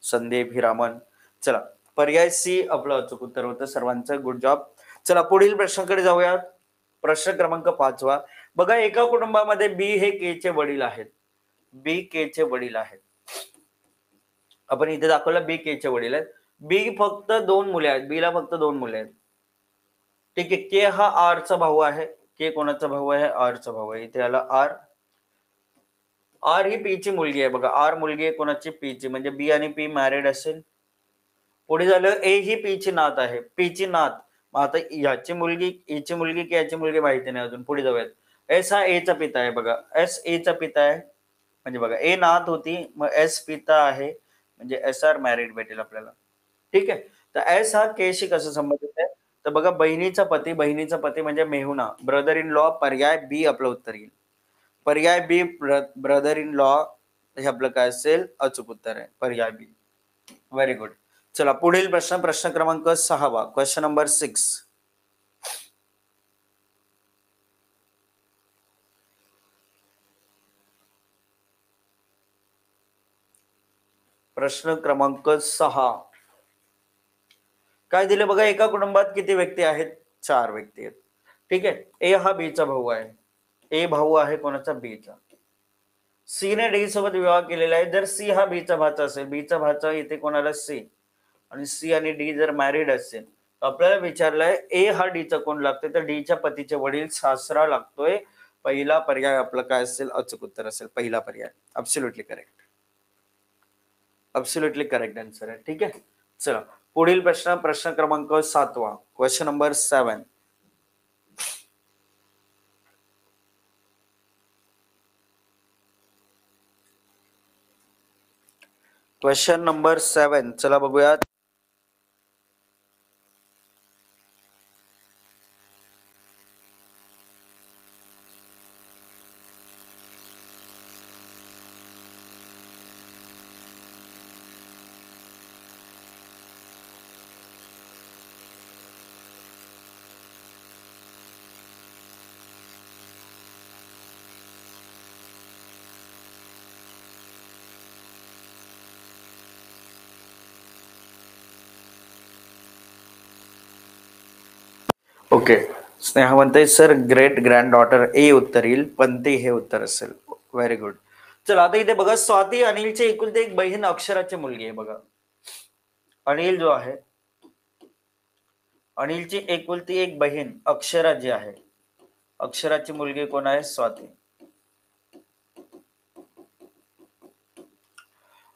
Speaker 1: संदीप, हिरामन. चला पर्याय सी आपलं अचूक उत्तर होतं. सर्वांचं गुड जॉब. चला पुढील प्रश्नाकडे जाऊयात. प्रश्न क्रमांक 5. बघा एका कुटुंबामध्ये बी हे के चे वडील आहेत. बी के चे वडील आहेत. आपण इथे दाखवलं बी के चे वडील आहेत. बी फक्त 2 मुले आहेत, बी ला फक्त 2 मुले आहेत. ठीक आहे, के हा आर चा भाऊ आहे. के कोणाचा भाऊ आहे, आर चा भाऊ आहे. इथे आला आर. आर ही पी ची मुलगी आहे. बघा आर मुलगी आहे कोणाची, पी ची, म्हणजे बी आणि पी मॅरिड असेल. पुढे झालं ए ही पी ची नात आहे, पी ची नात. मग आता याची मुलगी, ईची मुलगी की याची मुलगी माहिती नाही अजून. पुढे जाऊयात. एस हा ए चा पिता आहे. बघा एस ए चा पिता आहे, म्हणजे बघा ए नात होती, मग एस पिता आहे, म्हणजे एस आर मॅरिड भेटेल आपल्याला. ठीक आहे, तर एस हा के शी कसं संबंधित आहे, तर बघा बहिणीचा पती म्हणजे मेहुणा, ब्रदर इन लॉ. पर्याय बी आपलं उत्तर येईल. पर्याय बी ब्रदर इन लॉ हे आपलं काय असेल, अचूक उत्तर आहे, पर्याय बी. Very good. चला पुढील प्रश्न, प्रश्न क्रमांक 6, क्वेश्चन नंबर 6. प्रश्न क्रमांक 6 काय दिले बघा, एका कुटुंबात किती व्यक्ती आहेत, 4 व्यक्ती आहेत. ठीक आहे, ए हा बी चा भाऊ आहे. ए भाऊ आहे कोणाचा, बी चा. सी ने डी सोबत विवाह केलेला आहे. जर सी हा बी चा भाचा असेल, बी चा भाचा इथे कोणाला सी, आणि सी आणि डी जर मॅरिड असेल आपल्याला विचारलंय ए हा डीचा कोण लागतोय, तर डीच्या पतीचे वडील सासरा लागतोय. पहिला पर्याय आपलं काय असेल, अचूक उत्तर असेल पहिला पर्याय. Absolutely correct. Absolutely correct answer आहे. ठीक आहे, चला पुढील प्रश्न क्रमांक 7वा. Question number 7. Question number 7. चला बघूयात. ओके, स्नेहा म्हणते sir great granddaughter A उत्तर येईल, पण ते हे उत्तर असेल. Very good. चला आता इथे बघा, स्वाती अनिलची एकुलती एक बहीण अक्षराची मुलगी आहे. बघा अनिल जो आहे, अनिलची एकुलती एक बहीण अक्षरा जी आहे, अक्षराची मुलगी कोण आहे, स्वाती.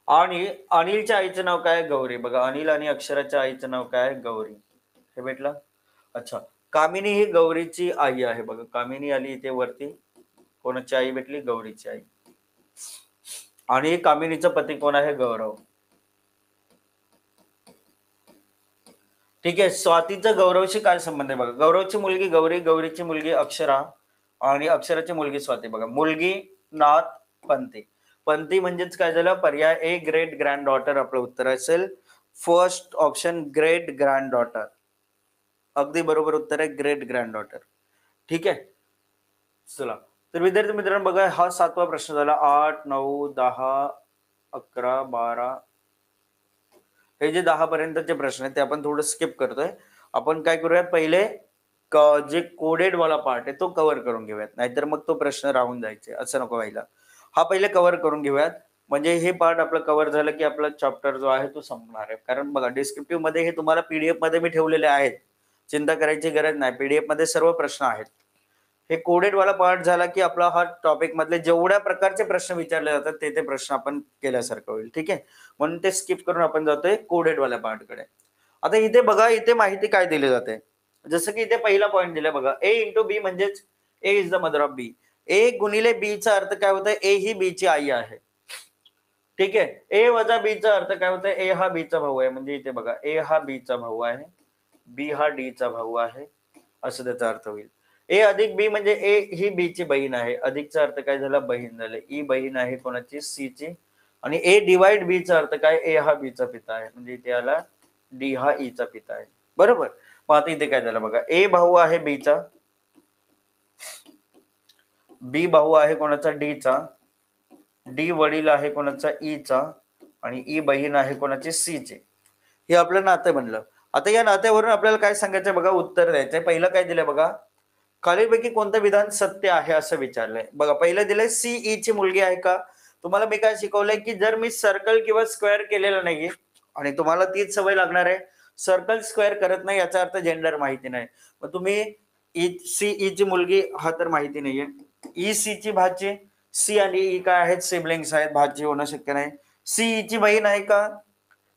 Speaker 1: आणि अनिलच्या आईचं नाव काय, गौरी. बघा अनिल आणि अक्षराच्या आईचं नाव काय, गौरी. हे भेटलं. अच्छा, कामिनी ही गौरीची आई आहे. बघा कामिनी आली इथे वरती, कोणाची आई भेटली, गौरीची आई. आणि कामिनीचा पती कोण आहे, गौरव. ठीक आहे, स्वातीचा गौरवशी काय संबंध आहे. बघा गौरवची मुलगी गौरी, गौरीची मुलगी अक्षरा आणि अक्षराची मुलगी स्वाती. बघा मुलगी नात पंथी. पंथी म्हणजेच काय झालं, पर्याय ए ग्रेट ग्रँड डॉटर आपलं उत्तर असेल. First option great grand daughter, अगदी बरोबर उत्तर आहे, ग्रेट ग्रँड डॉटर. ठीक आहे, चला तर विद्यार्थी मित्रांनो बघा, हा 7वा प्रश्न झाला. 8, 9, 10, 11, 12, हे जे 10 पर्यंतचे प्रश्न आहेत ते आपण थोडं स्किप करतोय. आपण काय करूयात, पहिले जे कोडेड वाला पार्ट आहे तो कव्हर करून घेऊयात, नाहीतर मग तो प्रश्न राहून जायचे, असं नको व्हायला. हा पहिले कव्हर करून घेऊयात, म्हणजे हे पार्ट आपलं कव्हर झालं की आपला चॅप्टर जो आहे तो संपणार आहे. कारण बघा डिस्क्रिप्टिव्ह मध्ये हे तुम्हाला पीडीएफ मध्ये मी ठेवलेले आहेत, चिंता करायची गरज नाही, पीडीएफ मध्ये सर्व प्रश्न आहेत. हे कोडेड वाला पार्ट झाला की आपला हा टॉपिक मधले जेवढ्या प्रकारचे प्रश्न विचारले जातात ते प्रश्न आपण केल्यासारखं होईल. ठीक आहे, म्हणून ते स्किप करून आपण जातोय कोडेड वाल्या पार्ट कडे. आता इथे बघा, इथे माहिती काय दिली जाते, जसं की इथे पहिला पॉईंट दिलाय बघा, ए इंटू बी म्हणजेच ए इज द मदर ऑफ बी. ए गुणिले बी चा अर्थ काय होतं, ए ही बी ची आई आहे. ठीक आहे, ए वजा बी चा अर्थ काय होतं, ए हा बी चा भाऊ आहे. म्हणजे इथे बघा, ए हा बी चा भाऊ आहे, बी हा डी चा भाऊ आहे, असं त्याचा अर्थ होईल. ए अधिक बी म्हणजे ए ही बी ची बहीण आहे, अधिकचा अर्थ काय झाला, बहीण झाले. ई बहीण आहे कोणाची, सी ची. आणि ए डिवाइड बी चा अर्थ काय, ए हा बी चा पिता आहे, म्हणजे इथे आला डी हा ई चा पिता आहे. बरोबर. मग आता इथे काय झालं बघा, ए भाऊ आहे बी चा, बी भाऊ आहे कोणाचा, डी चा, डी वडील आहे कोणाचा, ई चा, आणि ई बहीण आहे कोणाची, सी ची. हे आपलं नातं बनलं. आता या नात्यावरून आपल्याला काय सांगायचंय बघा, उत्तर द्यायचंय. पहिलं काय दिलंय बघा, खालीलपैकी कोणतं विधान सत्य आहे असं विचारलंय. बघा पहिलं दिलंय सीई ची मुलगी आहे का. तुम्हाला मी काय शिकवलंय की जर मी सर्कल किंवा स्क्वेअर केलेलं नाहीये, आणि तुम्हाला तीच सवय लागणार आहे, सर्कल स्क्वेअर करत नाही याचा अर्थ जेंडर माहिती नाही. मग तुम्ही सीई ची मुलगी हा तर माहिती नाहीये, ई सी ची भाची, सी आणि ई काय आहेत, सिबलिंग्स आहेत, भाची होणं शक्य नाही. सीई ची बहीण आहे का,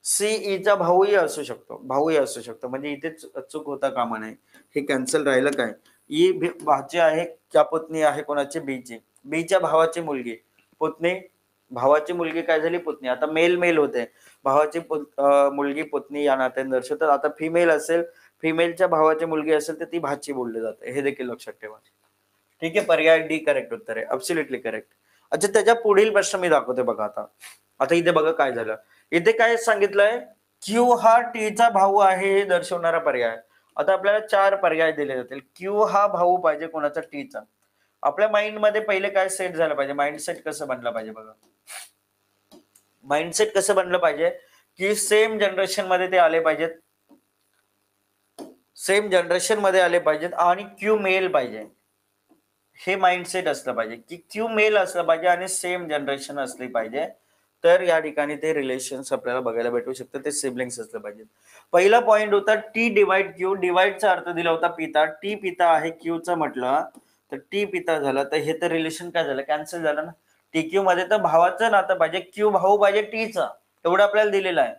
Speaker 1: सीईचा भाऊही असू शकतो, भाऊही असू शकतो, म्हणजे इथे चूक होता कामा नये. हे कॅन्सल राहिलं काय, ई भाची आहे, क्या पुतणी आहे कोणाची, बीची, बीच्या भावाची मुलगी, पुतणी, भावाची मुलगी काय झाली, पुतणी. आता मेल मेल होते, भावाची मुलगी पुतणी या नात्याने दर्शवतात. आता फिमेल असेल, फिमेलच्या भावाची मुलगी असेल तर ती भाची बोलली जाते, हे देखील लक्षात ठेवा. ठीक आहे, पर्याय डी करेक्ट उत्तर आहे, अब्सोल्युटली करेक्ट. अच्छा, त्याच्या पुढील प्रश्न मी दाखवते बघा. आता आता इथे बघा काय झालं, इथे काय सांगितलंय, क्यू हा टी चा भाऊ आहे हे दर्शवणारा पर्याय. आता आपल्याला 4 पर्याय दिले जातील. क्यू हा भाऊ पाहिजे कोणाचा, टी चा. आपल्या माइंड मध्ये पहिले काय सेट झालं पाहिजे, माइंडसेट कसं बनलं पाहिजे बघा. माइंडसेट कसं बनलं पाहिजे की सेम जनरेशन मध्ये ते आले पाहिजेत, सेम जनरेशन मध्ये आले पाहिजेत, आणि क्यू मेल पाहिजे. हे माइंडसेट असलं पाहिजे की क्यू मेल असलं पाहिजे आणि सेम जनरेशन असली पाहिजे, तर या ठिकाणी ते रिलेशन्स आपल्याला बघायला भेटू शकतं, ते सिबलिंग्स असलं पाहिजे. पहिला पॉइंट होता टी डिवाइड क्यू. डिवाइडचा अर्थ दिला होता पिता. टी पिता आहे, क्यूचा म्हटलं तर टी पिता झालं, तर हे तर रिलेशन काय झालं, कॅन्सल झालं ना. टी क्यू मध्ये तर भावाचं नातं पाहिजे, क्यू भाऊ पाहिजे टीचा, एवढं आपल्याला दिलेलं आहे.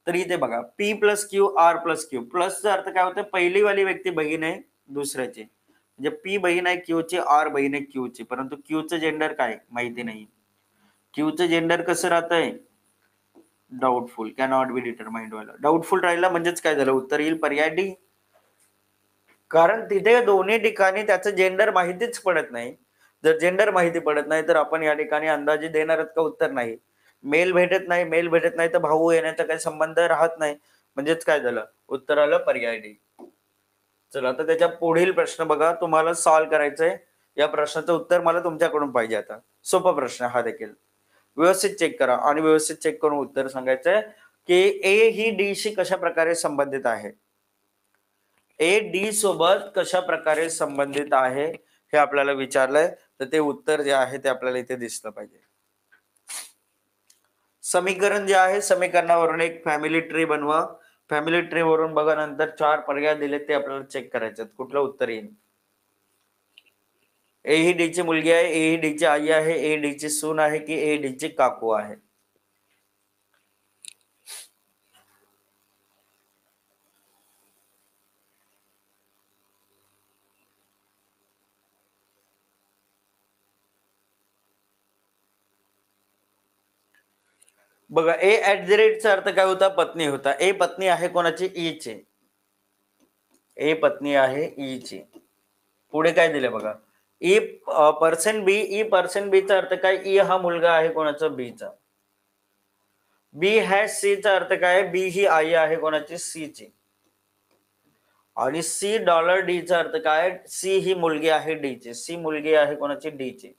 Speaker 1: तर इथे बघा P plus Q R plus Q. प्लसचा अर्थ काय होतं, पहिली वाली व्यक्ती बहीण आहे दुसऱ्याची, म्हणजे पी बहीण आहे क्यूची, आर बहीण आहे क्यूची, परंतु क्यूचं जेंडर काय माहिती नाही. क्यूचं जेंडर कसं राहतंय, डाऊटफुल, कॅनॉट बी डिटरमाइंड व्हायला. डाऊटफुल राहिला म्हणजेच काय झालं, उत्तर येईल पर्याय डी. कारण तिथे दोन्ही ठिकाणी त्याचं जेंडर माहितीच पडत नाही. जर जेंडर माहिती पडत नाही तर आपण या ठिकाणी अंदाजे देणार का उत्तर नाही. मेल भेटत नाही, मेल भेटत नाही तर भाऊ येण्याचा काही संबंध राहत नाही, म्हणजेच काय झालं, उत्तर आलं पर्याय डी. चला आता त्याच्या पुढील प्रश्न बघा, तुम्हाला सॉल्व्ह करायचंय. या प्रश्नाचं उत्तर मला तुमच्याकडून पाहिजे. आता सोपा प्रश्न हा देखील, व्यवस्थित चेक करा आणि व्यवस्थित चेक करून उत्तर सांगायचंय की ए ही डी शी कशा प्रकारे संबंधित आहे. ए डी सोबत कशा प्रकारे संबंधित आहे हे आपल्याला विचारलंय, तर ते उत्तर जे आहे ते आपल्याला इथे दिसलं पाहिजे. समीकरण जे आहे, समीकरणावरून एक फॅमिली ट्री बनवा. फॅमिली ट्री वरून बघा, नंतर 4 पर्याय दिले ते आपल्याला चेक करायचे, कुठलं उत्तर येईल. ए ही डी ची मुलगी आहे, ए ही डी ची आई आहे, ए डी ची सून आहे की ए डी ची काकू आहे. बघा ए ऍट द रेटचा अर्थ काय होता, पत्नी होता. ए पत्नी आहे कोणाची, ई ची. ए पत्नी आहे ई ची. पुढे काय दिले बघा, ई पर्सेंट बी. ई पर्सेंट बी चा अर्थ काय, ई हा मुलगा आहे कोणाचा, बी चा. बी हॅश सी चा अर्थ काय, बी ही आई आहे कोणाची, सी ची. आणि सी डॉलर डी चा अर्थ काय, सी ही मुलगी आहे डी ची. सी मुलगी आहे कोणाची, डी ची,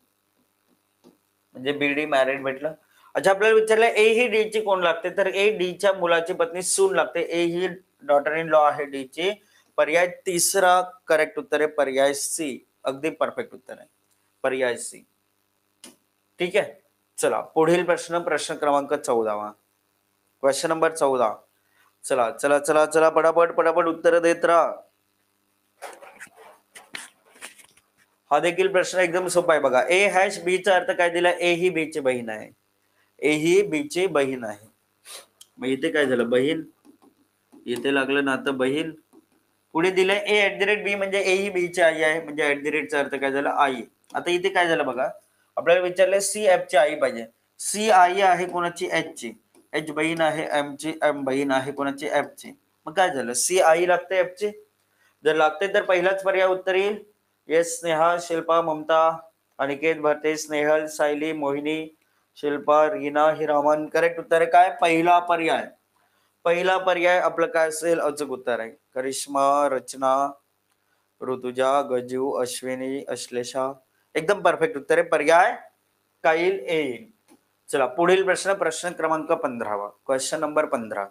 Speaker 1: म्हणजे बी डी मॅरिड भेटलं. अच्छा, आपल्याला विचारलं ए ही डी ची कोण लागते, तर ए डी च्या मुलाची पत्नी सून लागते. ए ही डॉटर इन लॉ आहे डी ची. पर्याय तिसरा करेक्ट उत्तर आहे, पर्याय सी. अगदी परफेक्ट उत्तर आहे, पर्याय सी. ठीक आहे. चला पुढील प्रश्न, प्रश्न क्रमांक 14वा, क्वेश्चन नंबर 14. चला चला चला चला, पटापट पटापट उत्तर देत राहा. हा देखील प्रश्न एकदम सोपा आहे बघा. ए हॅश बी चा अर्थ काय दिला, ए ही बी ची बहीण आहे. ए ही बी ची बहीण आहे. मग इथे काय झालं, बहीण, इथे लागलं ना आता बहीण. पुढे दिलंय ए ऍट द रेट बी, म्हणजे ए ही बी ची आई आहे, म्हणजे ऍट द रेटचा अर्थ काय झाला, आई. आता इथे काय झालं बघा, आपल्याला विचारलंय सी एफ ची आई पाहिजे. सी आई आहे कोणाची, एच ची. एच बहीण आहे एम ची, एम बहीण आहे कोणाची, एफ ची. मग काय झालं, सी आई लागते एफ ची. जर लागते तर पहिलाच पर्याय उत्तर येईल. येस, स्नेहा, शिल्पा, ममता, अनिकेत, भरते, स्नेहल, सायली, मोहिनी, शिल्पा, रीना, हिरामन. करेक्ट उत्तर आहे काय, पहिला पर्याय. पहिला पर्याय आपलं काय असेल, अचूक उत्तर आहे. करिश्मा, रचना, ऋतुजा, गजू, अश्विनी, अश्लेषा. एकदम परफेक्ट उत्तर आहे, पर्याय काय येईल. चला पुढील प्रश्न, प्रश्न क्रमांक 15वा, क्वेश्चन नंबर 15.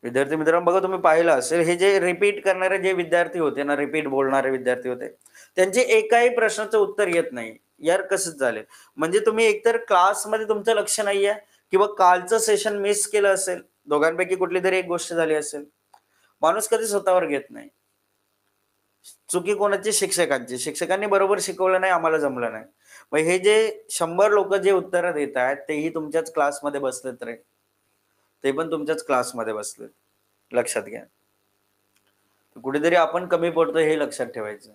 Speaker 1: विद्यार्थी मित्रांनो बघा, तुम्ही पाहिलं असेल, हे जे रिपीट करणारे जे विद्यार्थी होते ना, रिपीट बोलणारे विद्यार्थी होते, त्यांचे एकाही प्रश्नाचं उत्तर येत नाही. यार कसं झालं, म्हणजे तुम्ही एकतर क्लासमध्ये तुमचं लक्ष नाहीये किंवा कालचं सेशन मिस केलं असेल, दोघांपैकी कुठली तरी एक गोष्ट झाली असेल. माणूस कधी स्वतःवर घेत नाही. चुकी कोणाची, शिक्षकांची. शिक्षकांनी बरोबर शिकवलं नाही, आम्हाला जमलं नाही. मग हे जे 100 लोक जे उत्तरं देत आहेत, तेही तुमच्याच क्लासमध्ये बसलेत रे, ते पण तुमच्याच क्लासमध्ये बसलेत, लक्षात घ्या. कुठेतरी आपण कमी पडतो हे लक्षात ठेवायचं.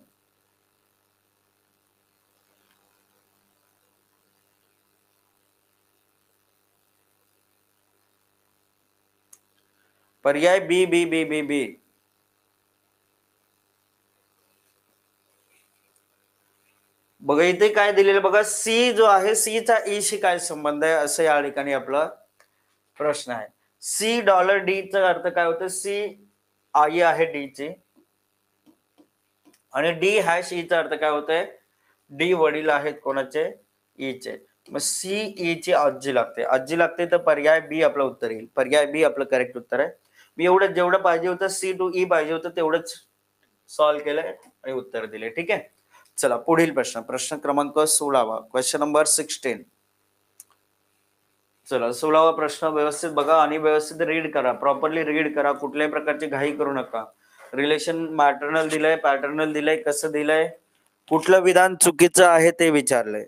Speaker 1: पर्याय बी बी बी बी बी. बघा इथे काय दिलेलं बघा, सी जो आहे, सी चा ई शी काय संबंध आहे, असं या ठिकाणी आपला प्रश्न आहे. सी डॉलर डी चा अर्थ काय होतं, सी आई आहे डी ची, आणि डी हॅश ई चा अर्थ काय होतंय, डी वडील आहेत कोणाचे, ई चे. मग सी ई ची आजी लागते, आजी लागते, तर पर्याय बी आपलं उत्तर येईल. पर्याय बी आपलं करेक्ट उत्तर आहे. मी एवढं जेवढं पाहिजे होतं, सी टू ई पाहिजे होतं तेवढंच सॉल्व्ह केलंय आणि उत्तर दिले. ठीक आहे. चला पुढील प्रश्न, प्रश्न क्रमांक 16वा, क्वेश्चन नंबर 16. चला 16वा प्रश्न व्यवस्थित बघा आणि व्यवस्थित रीड करा, प्रॉपरली रीड करा, कुठल्याही प्रकारची घाई करू नका. रिलेशन मॅटर्नल दिलंय, पॅटर्नल दिलंय, कसं दिलंय, कुठलं विधान चुकीचं आहे ते विचारलंय.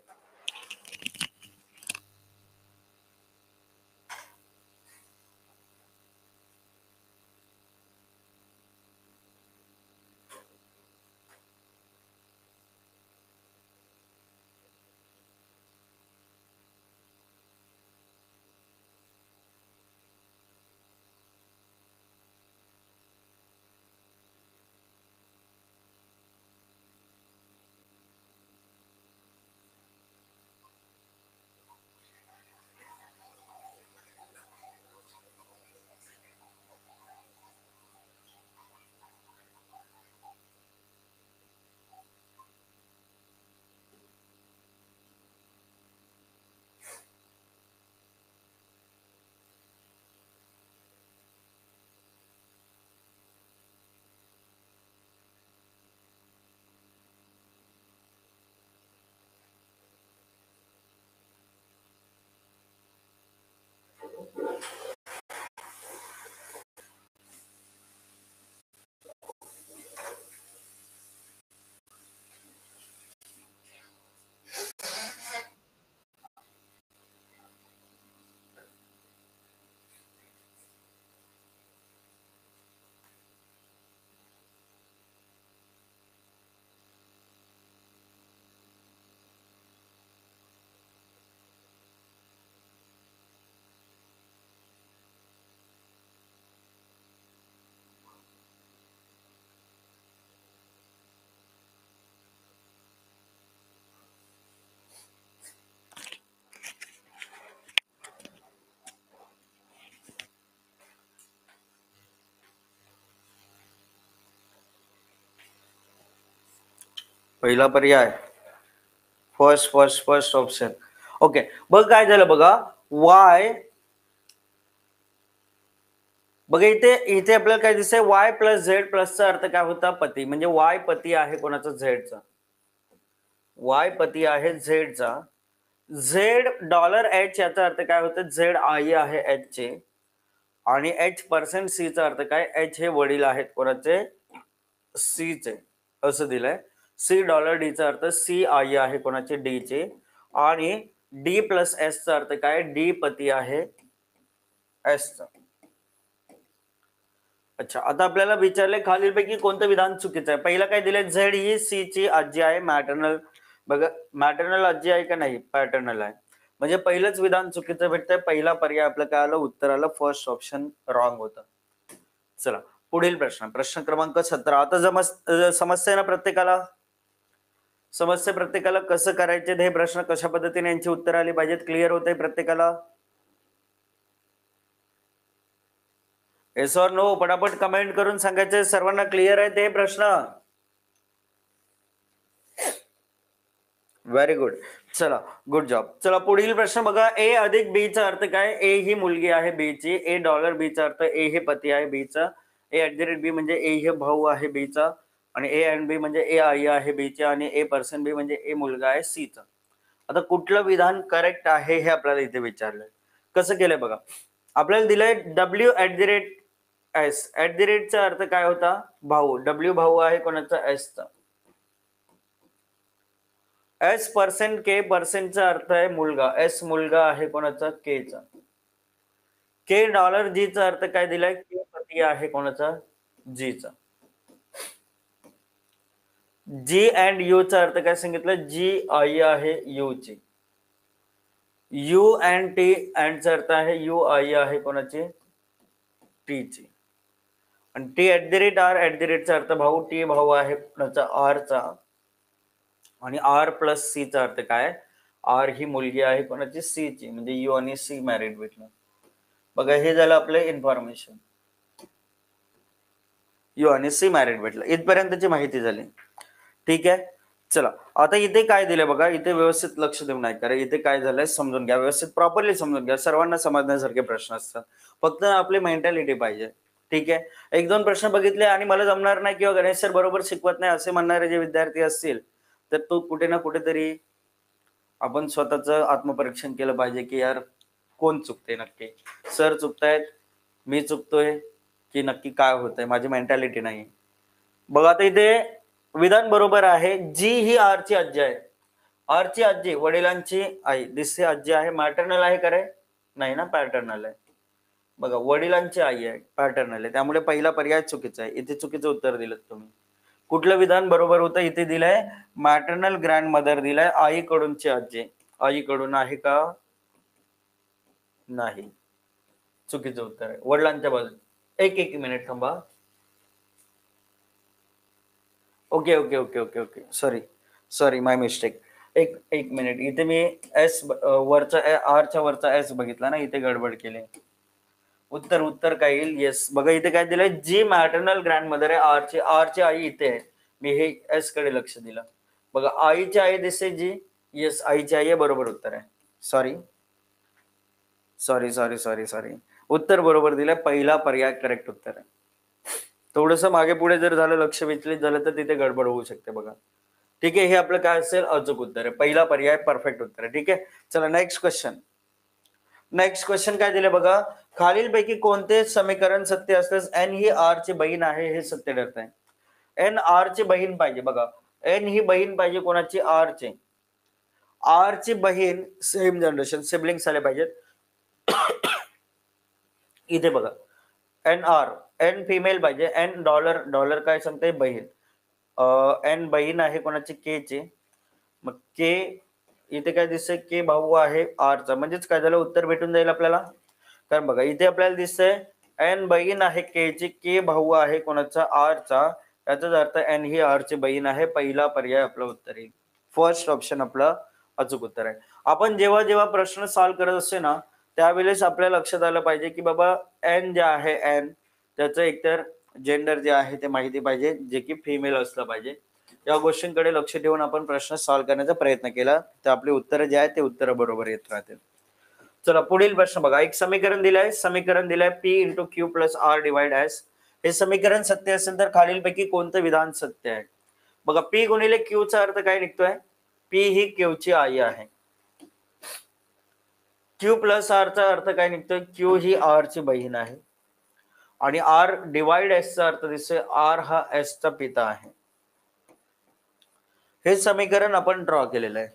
Speaker 1: पहिला पर्याय फर्स्ट ऑप्शन. ओके, बघ काय झालं बघा, वाय बघा इथे इथे आपल्याला काय दिसतंय, वाय प्लस झेड प्लसचा अर्थ काय होता, पती, म्हणजे वाय पती आहे कोणाचा, झेडचा. वाय पती आहे झेडचा. झेड $H याचा अर्थ काय होतं, झेड आई आहे एच चे, आणि H% चा अर्थ काय, एच हे वडील आहेत कोणाचे, सी चे, असं दिलंय. $C चा अर्थ सी आई आहे कोणाचे, डी चे, आणि D+S चा अर्थ काय, डी पती आहे एस चा. अच्छा, आता आपल्याला विचारले खालीलपैकी कोणतं विधान चुकीचं आहे. पहिलं काय दिलंय, झेड ही सी ची आजी आहे, मॅटर्नल. बघा मॅटर्नल आजी आहे का नाही, पॅटर्नल आहे, म्हणजे पहिलंच विधान चुकीचं भेटतंय. पहिला पर्याय आपलं काय आलं, उत्तर आलं फर्स्ट ऑप्शन रॉंग होतं. चला पुढील प्रश्न, प्रश्न क्रमांक 17. आता समस्या ना प्रत्येकाला, समस्या प्रत्येकाला कसं करायचे हे प्रश्न कशा पद्धतीने यांची उत्तर आली पाहिजेत, क्लिअर होतंय प्रत्येकाला. येस ऑर नो, पटापट कमेंट करून सांगायचे सर्वांना क्लिअर आहे ते प्रश्न. व्हेरी गुड, चला गुड जॉब. चला पुढील प्रश्न बघा, ए अधिक बी चा अर्थ काय, ए ही मुलगी आहे बी ची, $B चा अर्थ ए हे पती आहे बी चा, A@B म्हणजे ए हे भाऊ आहे बी चा, आणि A&B म्हणजे ए आई आहे बी ची, आणि A% B म्हणजे ए मुलगा आहे सी चा. आता कुठलं विधान करेक्ट आहे हे आपल्याला इथे विचारलंय. कसं केलंय बघा, आपल्याला दिलंय W@S, चा अर्थ काय होता, भाऊ, W भाऊ आहे कोणाचा, एस चा. S%K% चा अर्थ आहे मुलगा, एस मुलगा आहे कोणाचा, के चा. $G चा अर्थ काय दिलाय, के पती आहे कोणाचा, जी चा. G&U चा अर्थ काय सांगितलं, जी आई आहे यू ची. U&T अँड चा अर्थ आहे यू आई आहे कोणाची, टी ची. आणि T@R चा अर्थ भाऊ, टी भाऊ आहे कोणाचा, आर चा. आणि R+C चा अर्थ काय, आर ही मुलगी आहे कोणाची, सी ची, म्हणजे यू आणि सी मॅरिड भेटलं. बघा हे झालं आपलं इन्फॉर्मेशन, यू आणि सी मॅरिड भेटलं, इथपर्यंतची माहिती झाली. ठीक आहे, चला आता इथे काय दिलंय बघा, इथे व्यवस्थित लक्ष देऊन ऐका. इथे काय झालंय समजून घ्या, व्यवस्थित प्रॉपरली समजून घ्या, सर्वांना समजण्यासारखे प्रश्न असतात, फक्त आपली मेंटॅलिटी पाहिजे. ठीक आहे, एक दोन प्रश्न बघितले आणि मला जमणार नाही किंवा गणेश सर बरोबर शिकवत नाही असे म्हणणारे जे विद्यार्थी असतील तर तो कुठे ना कुठेतरी आपण स्वतःचं आत्मपरीक्षण केलं पाहिजे, की यार कोण चुकते नक्की? सर चुकतायत, मी चुकतोय, की नक्की काय होतंय? माझी मेंटॅलिटी नाही. बघा आता इथे विधान बरोबर आहे. जी ही आरची आजी आहे. आरची आजी वडिलांची आई दिसते आजी आहे. मॅटर्नल आहे का रे? नाही ना, पॅटर्नल आहे. बघा वडिलांची आई आहे, पॅटर्नल आहे. त्यामुळे पहिला पर्याय चुकीचा आहे. इथे चुकीचं उत्तर दिलं तुम्ही. कुठलं विधान बरोबर होतं? इथे दिलंय मॅटर्नल ग्रँड मदर दिलाय, आईकडूनची आजी. आईकडून आहे का? नाही. चुकीचं उत्तर आहे. वडिलांच्या बाजूने. एक मिनिट थांबा. ओके. सॉरी माय मिस्टेक. एक मिनिट. इथे मी एस वरचा आरच्या वरचा एस बघितला ना, इथे गडबड केली. उत्तर काय येईल? येस. बघा इथे काय दिलंय, जी मॅटर्नल ग्रँड मदर आहे आरची आई इथे आहे. मी हे एस कडे लक्ष दिलं. बघा आईची आई दिसते जी. येस, आईची आई आहे, बरोबर उत्तर आहे. सॉरी. उत्तर बरोबर दिलंय. पहिला पर्याय करेक्ट उत्तर आहे. थोडस मागे पुढे जर झालं, लक्ष विचलित झालं तर तिथे गडबड होऊ शकते बघा. ठीक आहे, हे आपलं काय असेल? अचूक उत्तर आहे. पहिला पर्याय परफेक्ट उत्तर आहे. ठीक आहे, चला नेक्स्ट क्वेश्चन काय दिले बघा. खालीलपैकी कोणते समीकरण सत्य असल्यास एन ही आर ची बहीण आहे हे सत्य ठरत आहे? एन आर ची बहीण पाहिजे. बघा एन ही बहीण पाहिजे कोणाची? आर ची. आर ची बहीण सेम जनरेशन सिबलिंग्स आले पाहिजेत. इथे बघा एन आर, एन फिमेल पाहिजे. एन डॉलर काय सांगते? बहीण. एन बहीण आहे कोणाची? के ची. मग के इथे काय दिसतंय? के भाऊ आहे आरचा. म्हणजेच काय झालं? उत्तर भेटून जाईल आपल्याला. कारण बघा इथे आपल्याला दिसतंय एन बहीण आहे के ची, के भाऊ आहे कोणाचा? आरचा. याचाच अर्थ एन ही आर ची बहीण आहे. पहिला पर्याय आपलं उत्तर येईल. फर्स्ट ऑप्शन आपलं अचूक उत्तर आहे. आपण जेव्हा प्रश्न सॉल्व्ह करत असतो ना, त्यावेळेस आपल्या लक्षात आलं पाहिजे की बाबा एन जे आहे एन त्याचं एकतर जेंडर जे आहे ते माहिती पाहिजे, जे की फिमेल असलं पाहिजे. या गोष्टींकडे लक्ष ठेवून आपण प्रश्न सॉल्व्ह करण्याचा प्रयत्न केला तर आपली उत्तरं जे आहेत ते उत्तर बरोबर येत राहतील. चला पुढील प्रश्न बघा. एक समीकरण दिलंय P into Q plus R divide S. हे समीकरण सत्य असेल तर खालीलपैकी कोणतं विधान सत्य आहे? बघा पी गुणिले क्यू चा अर्थ काय निघतोय? पी ही क्यू ची आई आहे. क्यू प्लस आर चा अर्थ काय निघतोय? क्यू ही आर ची बहीण आहे. आणि आर डिवाइड एस चा अर्थ दिसतोय आर हा एस चा पिता आहे. हे समीकरण आपण ड्रॉ केलेलं आहे.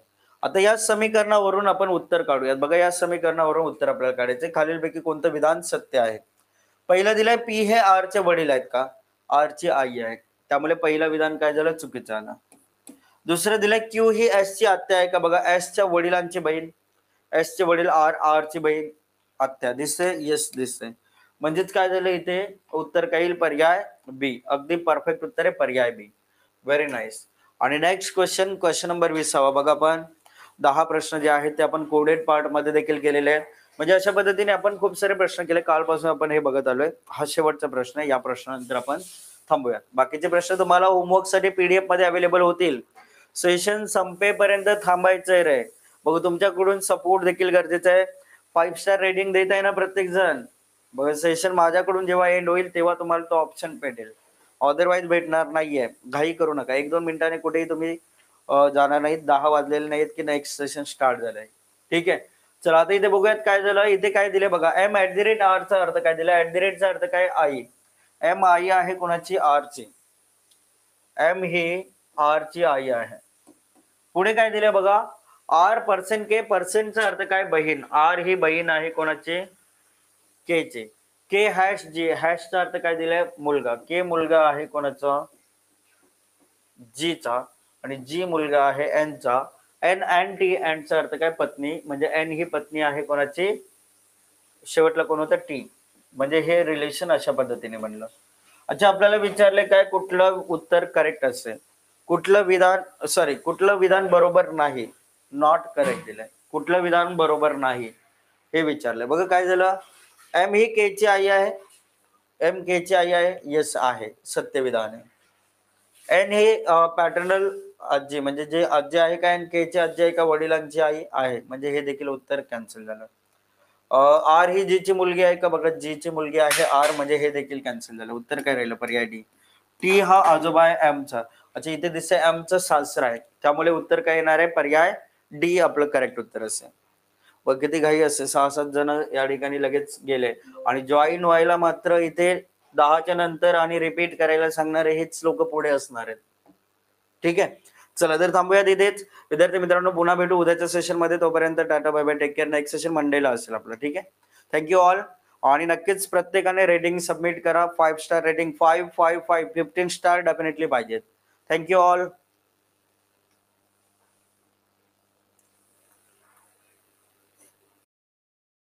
Speaker 1: आता या समीकरणावरून आपण उत्तर काढूयात. बघा या समीकरणावरून उत्तर आपल्याला काढायचे. खालीलपैकी कोणतं विधान सत्य आहे? पहिलं दिलंय पी हे आर चे वडील आहेत का? आर ची आई आहे. त्यामुळे पहिलं विधान काय झालं? चुकीचं आलं. दुसरं दिलंय क्यू ही एस ची आत्या आहे का? बघा एस च्या वडिलांची बहीण. एस चे वडील आर ची बहीण आत्या दिसते. येस दिसते. म्हणजेच काय झालं इथे? उत्तर काय येईल? पर्याय बी. अगदी परफेक्ट उत्तर आहे पर्याय बी. Very nice. आणि नेक्स्ट क्वेश्चन नंबर 20 बघा. आपण 10 प्रश्न जे आहेत ते आपण कोडेड पार्ट मध्ये देखील केलेले आहेत. म्हणजे अशा पद्धतीने आपण खूप सारे प्रश्न केले. कालपासून आपण हे बघत आलोय. हा शेवटचा प्रश्न आहे. या प्रश्नानंतर आपण थांबूया. बाकीचे प्रश्न तुम्हाला होमवर्क साठी पीडीएफ मध्ये अवेलेबल होतील. सेशन संपेपर्यंत थांबायचंय रे. बघा तुमच्याकडून सपोर्ट देखील गरजेचा आहे. 5 स्टार रेटिंग देत आहे ना प्रत्येक जण. बघा सेशन माझ्याकडून जेव्हा एंड होईल तेव्हा तुम्हाला तो ऑप्शन भेटेल. अदरवाईज भेटणार नाहीये. घाई करू नका. 1-2 मिनिटांनी कुठेही तुम्ही जाणार नाहीत. 10 वाजलेले नाहीत की नेक्स्ट सेशन स्टार्ट झालंय. ठीक आहे, चला आता इथे बघूयात काय झालं. इथे काय दिले बघा. एम @r चा अर्थ काय दिला? @चा अर्थ काय? आई. एम आई आहे कोणाची? आर ची. एम ही आर ची आई आहे. पुढे काय दिले बघा. R%K%चा अर्थ काय? बहीण. आर ही बहीण आहे कोणाची? के चे. के हॅश जी. हॅशचा अर्थ काय दिलाय? मुलगा. के मुलगा आहे कोणाचा? जी चा. आणि जी मुलगा आहे एन चा. N and T. अँड चा अर्थ काय? पत्नी. म्हणजे एन ही पत्नी आहे कोणाची? शेवटला कोण होतं? टी. म्हणजे हे रिलेशन अशा पद्धतीने बनलं. अच्छा आपल्याला विचारले काय कुठलं उत्तर करेक्ट असेल? कुठलं विधान बरोबर नाही? नॉट करेक्ट दिलंय. कुठलं विधान बरोबर नाही हे विचारलंय. बघा काय झालं. एम ही के ची आई आहे. एम के ची आई आहे. येस आहे. सत्य विधान आहे. एन हे पॅटर्नल आजी म्हणजे जे आजी आहे का? एन के ची आजी आहे का? वडिलांची आई आहे. म्हणजे हे देखील उत्तर कॅन्सल झालं. आर ही जी ची मुलगी आहे का? बघा जी ची मुलगी आहे आर. म्हणजे हे देखील कॅन्सल झालं. उत्तर काय राहिलं? पर्याय डी. टी हा आजोबा आहे एम चा. अच्छा इथे दिसतंय एम चा सासरा आहे. त्यामुळे उत्तर काय येणार आहे? पर्याय डी आपलं करेक्ट उत्तर असेल. व किती घाई असते, 6-7 जण या ठिकाणी लगेच गेले आणि जॉईन व्हायला मात्र इथे 10च्या नंतर आणि रिपीट करायला सांगणारे हेच लोक पुढे असणार आहेत. ठीक आहे, चला तर थांबूया तिथेच. विद्यार्थी मित्रांनो, पुन्हा भेटू उद्याच्या सेशन मध्ये. तोपर्यंत tata bye bye, take care. Next session मंडेला असेल आपलं. ठीक आहे, थँक्यू ऑल. आणि नक्कीच प्रत्येकाने रेटिंग सबमिट करा. 5 स्टार रेटिंग, 5, 5, 5, 15 स्टार डेफिनेटली पाहिजेत. Thank you all.